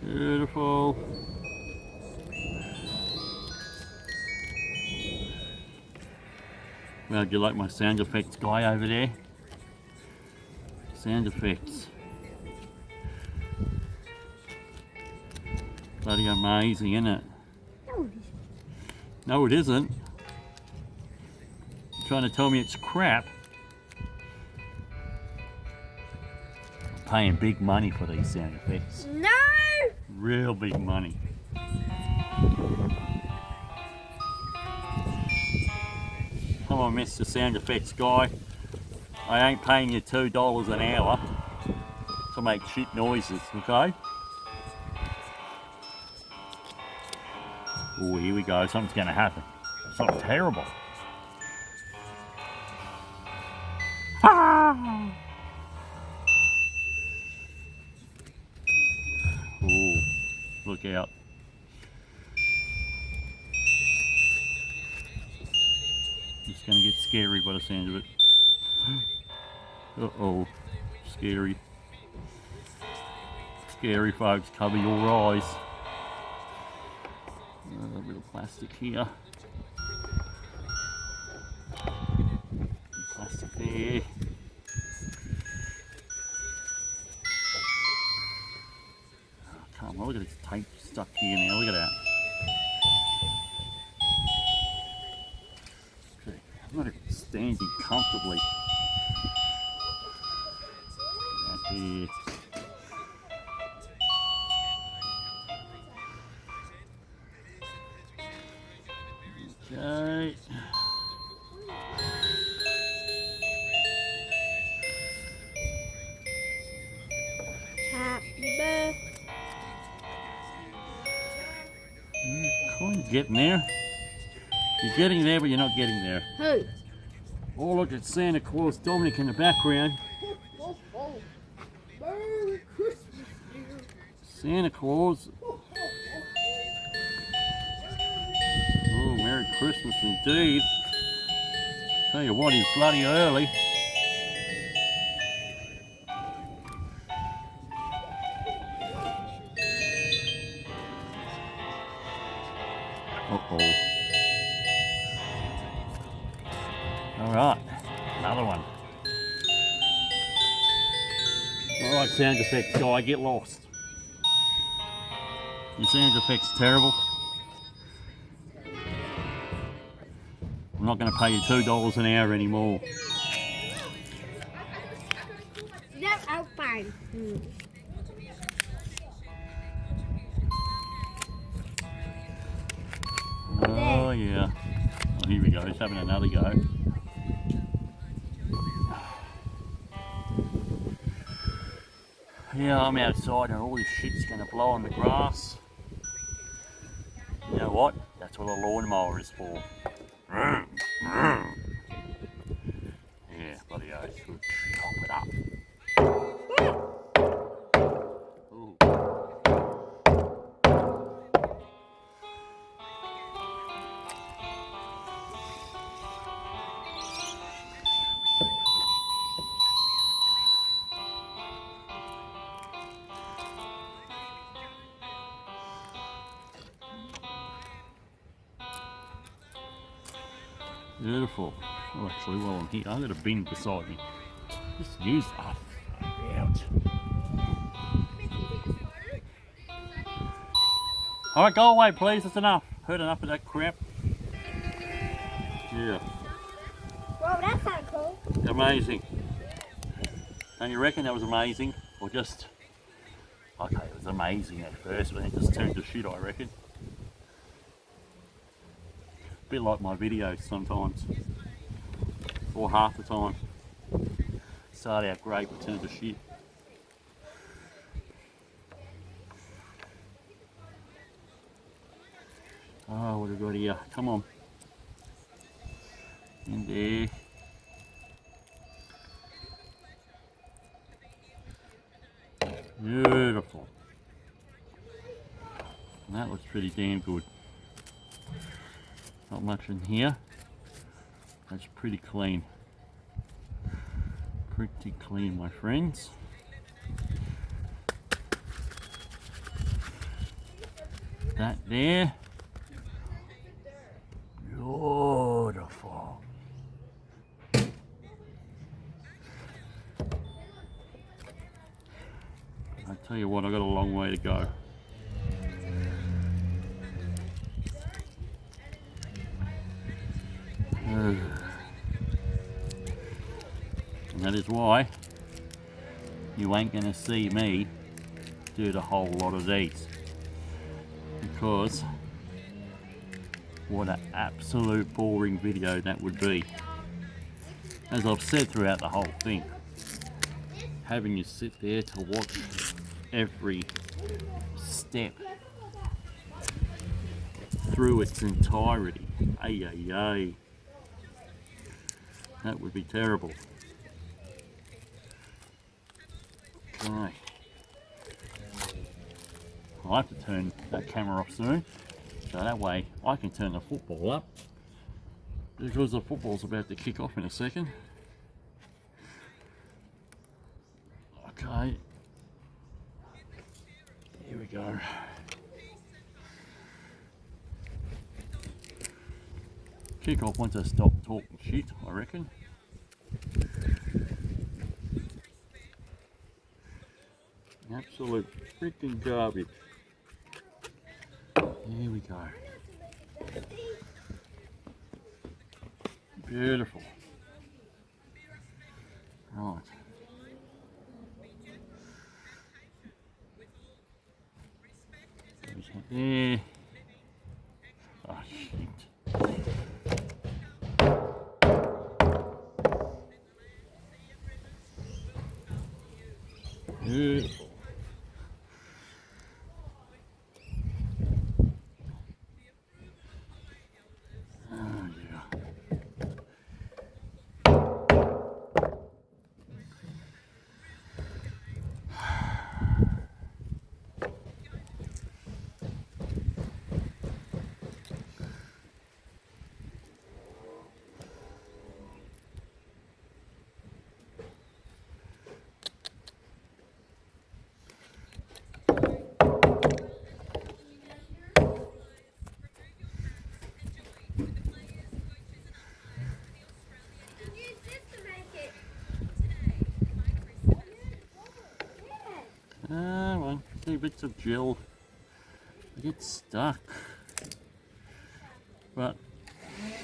Beautiful. Well, do you like my sound effects guy over there? Sound effects. Bloody amazing, isn't it? No, it isn't. You're trying to tell me it's crap? I'm paying big money for these sound effects. No! Real big money. Come on, Mr. Sound Effects guy. I ain't paying you $2 an hour to make shit noises, okay? Oh, here we go. Something's going to happen. Something terrible. Ah! Oh, look out. It's going to get scary by the sound of it. Uh-oh. Scary. Scary, folks. Cover your eyes. A bit of plastic here. Plastic there. Oh, come on, look at this tape stuck here now. Look at that. Okay, I'm not even standing comfortably. That here. Okay. Happy birthday. Kind of getting there. You're getting there, but you're not getting there. Who? Oh, look at Santa Claus Dominic in the background. Merry Christmas, dear. Santa Claus. Oh, Merry Christmas indeed. Tell you what, he's bloody early. Uh-oh. Alright, another one. Alright, sound effects guy, get lost. Your sound effects terrible. I'm not going to pay you $2 an hour anymore. That's out fine. Oh yeah. Oh, here we go, he's having another go. Yeah, I'm outside and all this shit's going to blow on the grass. You know what? That's what a lawnmower is for. Yeah, bloody oath. Chop it up. Ooh. Beautiful. Oh, actually, while I'm here, I've got a bin beside me. Just use that. Out. Alright, go away, please. That's enough. Heard enough of that crap. Yeah. Well, that's not cool. Amazing. Don't you reckon that was amazing? Or just... Okay, it was amazing at first, but then it just turned to shit, I reckon. A bit like my videos sometimes. Or half the time. Start out great, but turn to shit. Oh, what have we got here? Come on. In there. Beautiful. And that looks pretty damn good. Not much in here. That's pretty clean. Pretty clean, my friends. That there. Beautiful. I tell you what, I got a long way to go. And that is why you ain't gonna see me do the whole lot of these, because what an absolute boring video that would be. As I've said throughout the whole thing, having you sit there to watch every step through its entirety, ay ay ay, that would be terrible. Okay. I'll have to turn that camera off soon, so that way I can turn the football up, because the football's about to kick off in a second. Okay, here we go. Kick off once I stop talking shit, I reckon. Absolute freaking garbage. Here we go. Beautiful. Right. There's that there. Oh shit. bits of gel. They get stuck. But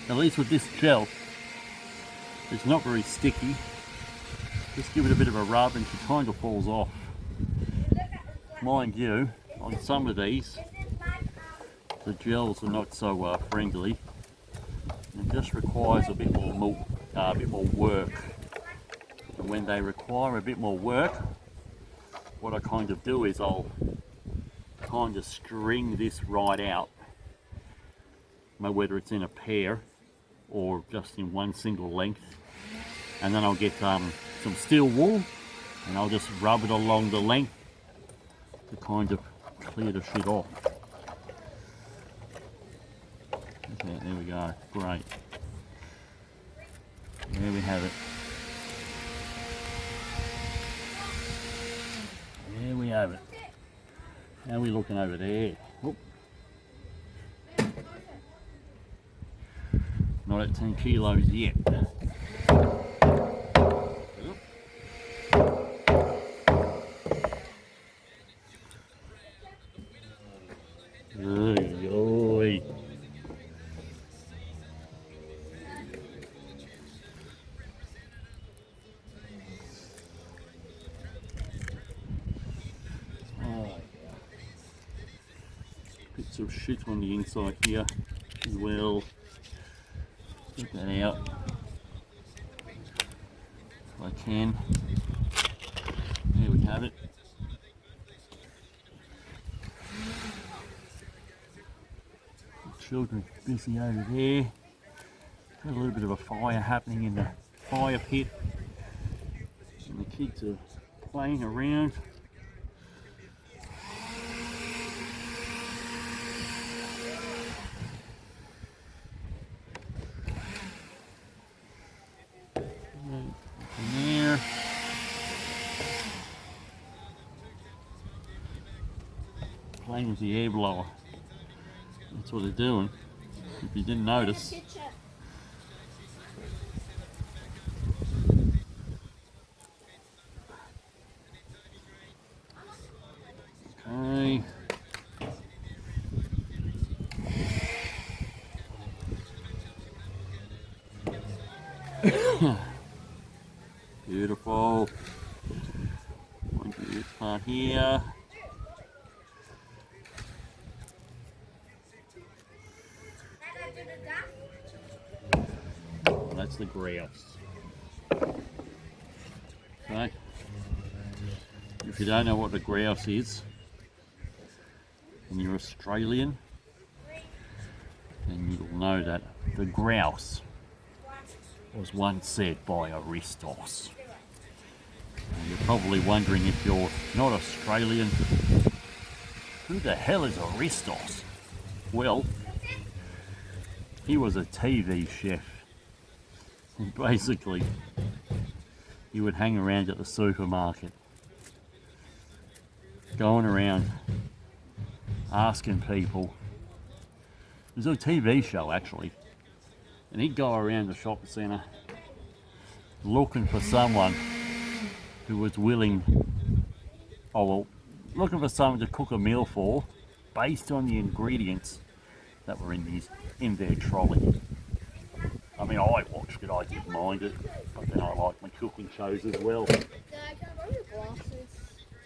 at least with this gel, it's not very sticky. Just give it a bit of a rub and she kind of falls off. Mind you, on some of these, the gels are not so friendly. It just requires a bit more work. And when they require a bit more work, what I kind of do is I'll kind of string this right out. Whether it's in a pair or just in one single length. And then I'll get some steel wool and I'll just rub it along the length to kind of clear the shit off. Okay, there we go, great. There we have it. There we have it. How are we looking over there? Oop. Not at 10 kilos yet. Oy. Bits of shit on the inside here as well. Get that out if I can. There we have it. The children busy over there. Got a little bit of a fire happening in the fire pit. And the kids are playing around. There. Playing with the air blower. That's what they're doing. If you didn't notice. Okay. Beautiful. One to this part here. That's the grouse. Okay. If you don't know what the grouse is, and you're Australian, then you'll know that the grouse was once said by Aristos. And you're probably wondering, if you're not Australian, who the hell is Aristos? Well, he was a TV chef. And basically, he would hang around at the supermarket, going around asking people. It was a TV show actually, and he'd go around the shopping centre looking for someone who was willing, looking for someone to cook a meal for based on the ingredients that were in their trolley. I mean, I watched it, I didn't mind it, but then I like my cooking shows as well. Dad, can I borrow your glasses?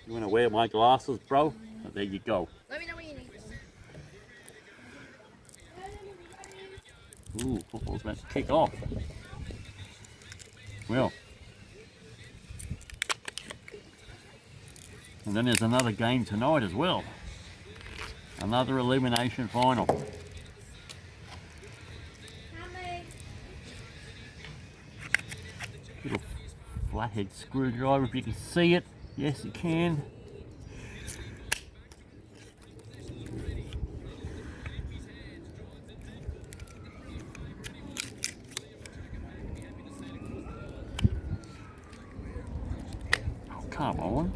You want to wear my glasses, bro? Oh, there you go. Let me know when you need them. Ooh, football's about to kick off. Well. And then there's another game tonight as well. Another elimination final. Little flathead screwdriver, if you can see it. Yes, you can. Oh, come on.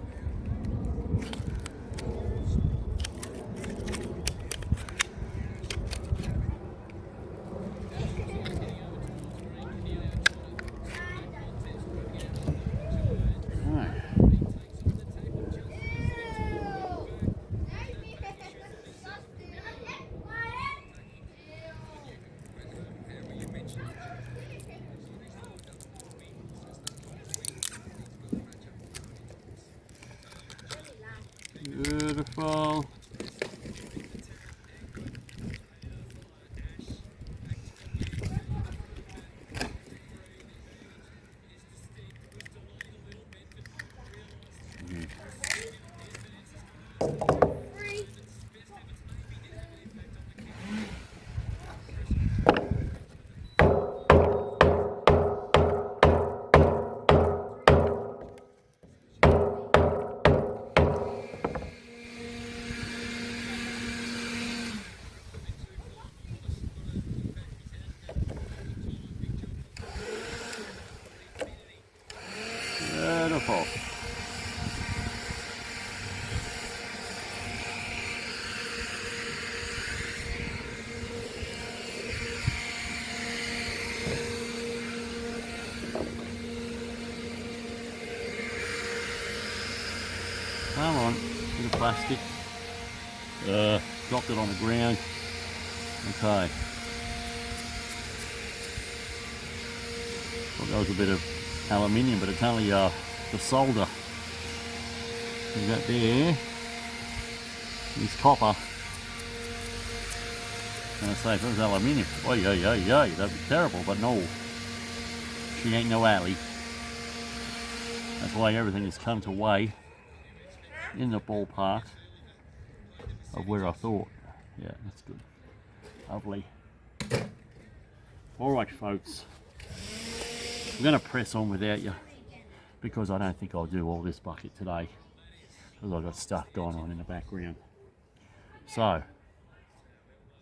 plastic. Dropped it on the ground. Okay. Thought that was a bit of aluminium, but it's only the solder. You got there is copper. And I say, if it was aluminium, oh yeah, that'd be terrible, but no. She ain't no alley. That's why everything has come to weigh in the ballpark of where I thought. Yeah, that's good. Lovely. Alright folks, I'm going to press on without you because I don't think I'll do all this bucket today because I've got stuff going on in the background. So,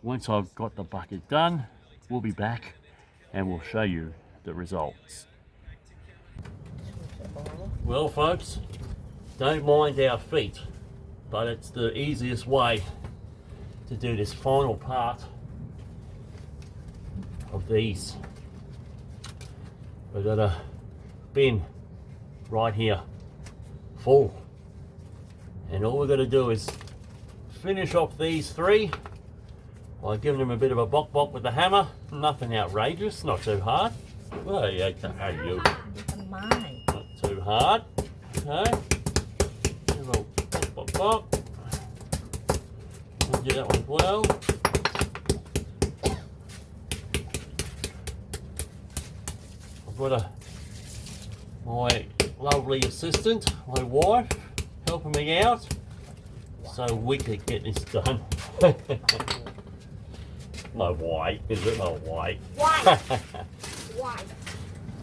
once I've got the bucket done, we'll be back and we'll show you the results. Well folks, don't mind our feet, but it's the easiest way to do this final part of these. We've got a bin right here full, and all we're going to do is finish off these three by giving them a bit of a bok with the hammer. Nothing outrageous, not too hard. Well, yeah, hey, you. Not too hard. Okay. A little bok. I'll do that one as well. I've got my lovely assistant, my wife, helping me out so we can get this done. My wife, is it my wife? Why? Why?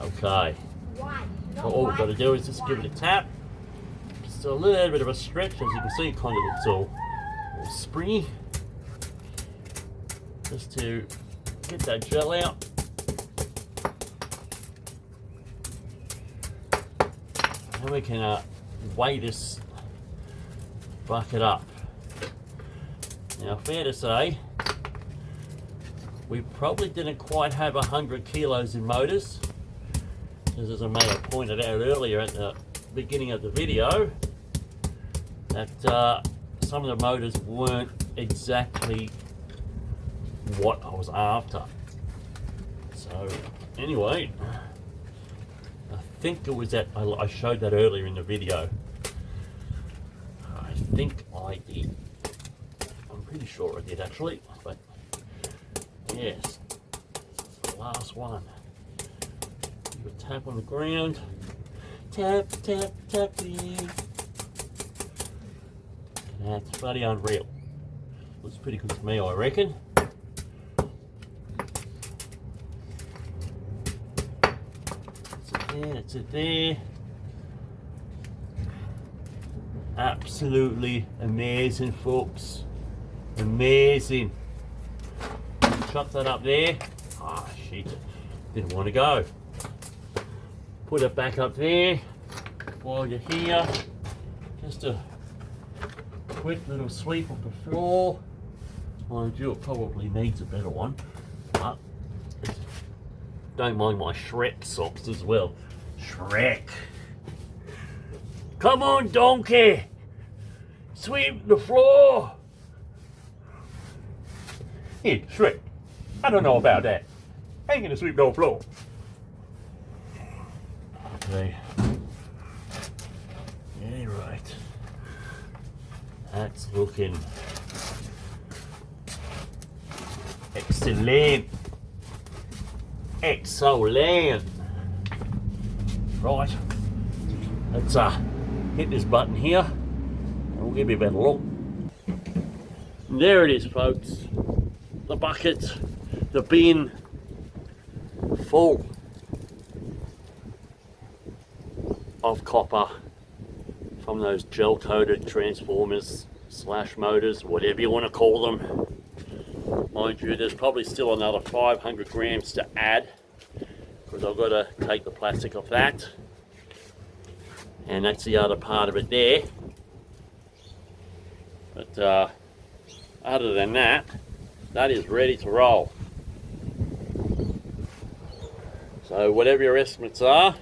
Okay. Why? So all we've got to do is just give it a tap. Just a little bit of a stretch, as you can see, it kind of looks all springy. Just to get that gel out. And we can weigh this bucket up. Now, fair to say, we probably didn't quite have 100 kilos in motors, because as I may have pointed out earlier at the beginning of the video, that some of the motors weren't exactly what I was after. So anyway, I think it was that I showed that earlier in the video. I think I did. I'm pretty sure I did actually, but yes, it's the last one. Give a tap on the ground. Tap, tap, tap. That's bloody unreal. Looks pretty good to me, I reckon. That's it there. Absolutely amazing, folks. Amazing. Chuck that up there. Ah, shit. Didn't want to go. Put it back up there while you're here. Just a quick little sweep of the floor. Mind you, it probably needs a better one, but don't mind my Shrek socks as well. Shrek. Come on, donkey. Sweep the floor. Here, Shrek. I don't know about that. I ain't gonna sweep no floor. Okay. Yeah, right. That's looking excellent. Excellent. Right. Let's hit this button here and we'll give you a better look. And there it is, folks. The bucket, the bin, full of copper from those gel coated transformers / motors, whatever you want to call them. Mind you, there's probably still another 500 grams to add because I've got to take the plastic off that, and that's the other part of it there. But other than that, that is ready to roll. So whatever your estimates are,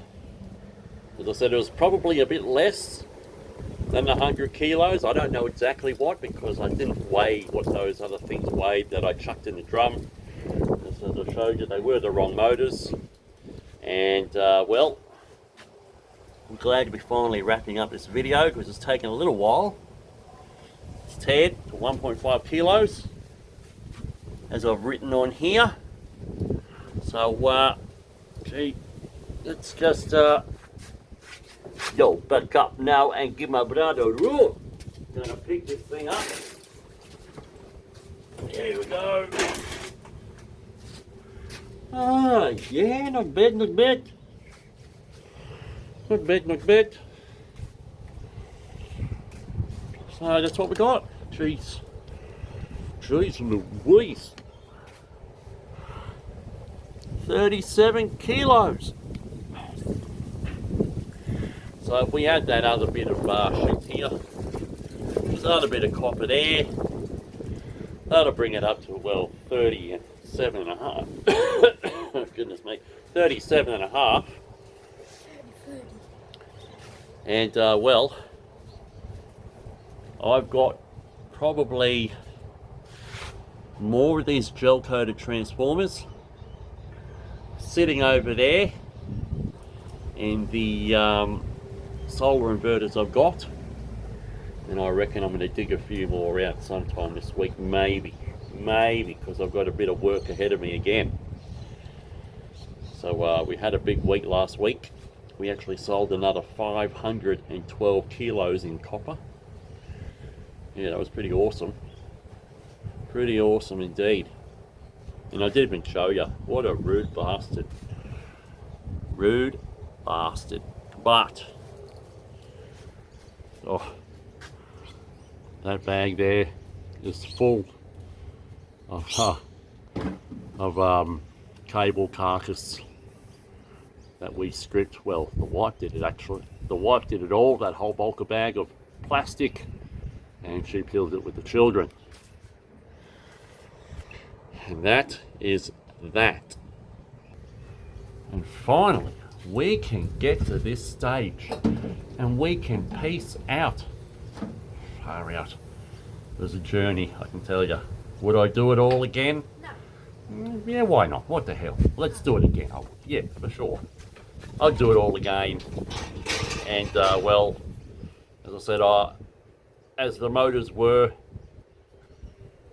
as I said, it was probably a bit less than 100 kilos. I don't know exactly what, because I didn't weigh what those other things weighed that I chucked in the drum. As I showed you, they were the wrong motors. And well, I'm glad to be finally wrapping up this video, because it's taken a little while. It's teared to 1.5 kilos, as I've written on here. So, gee, let's just back up now and give my brother a roll. Gonna pick this thing up. There we go. Ah, yeah, not bad, not bad. Not bad, not bad. So that's what we got. Jeez. Jeez Louise. 37 kilos. So if we add that other bit of shit here, this other bit of copper there, that'll bring it up to, well, 37 and a half. Goodness me, 37 and a half. And well, I've got probably more of these gel coated transformers sitting over there in the solar inverters I've got, and I reckon I'm going to dig a few more out sometime this week, maybe, because I've got a bit of work ahead of me again. So we had a big week last week. We actually sold another 512 kilos in copper. Yeah, that was pretty awesome. Pretty awesome indeed. And I did even show you. What a rude bastard. Rude bastard. But, oh, that bag there is full of cable carcass that we stripped. Well, the wife did it actually. The wife did it all, that whole bulk of bag of plastic, and she peeled it with the children. And that is that. And finally, we can get to this stage and we can peace out. Far out. It was a journey, I can tell you. Would I do it all again? No. Yeah, why not? What the hell? Let's do it again. Oh, yeah, for sure. I'll do it all again. And, well, as I said, as the motors were,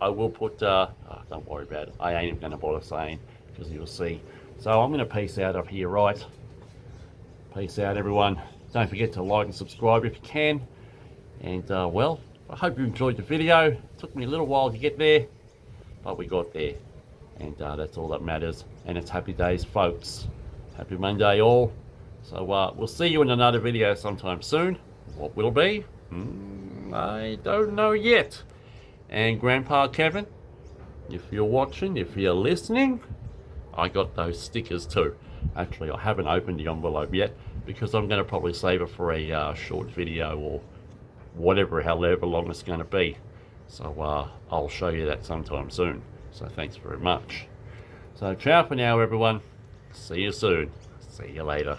I will put, don't worry about it. I ain't even going to bother saying, because you'll see. So I'm going to peace out up here, right? Peace out, everyone. Don't forget to like and subscribe if you can. And, well, I hope you enjoyed the video. It took me a little while to get there, but we got there. And that's all that matters. And it's happy days, folks. Happy Monday, all. So we'll see you in another video sometime soon. What will be? I don't know yet. And Grandpa Kevin, if you're watching, if you're listening, I got those stickers too. Actually, I haven't opened the envelope yet, because I'm going to probably save it for a short video or whatever, however long it's going to be. So I'll show you that sometime soon. So thanks very much. So ciao for now, everyone. See you soon. See you later.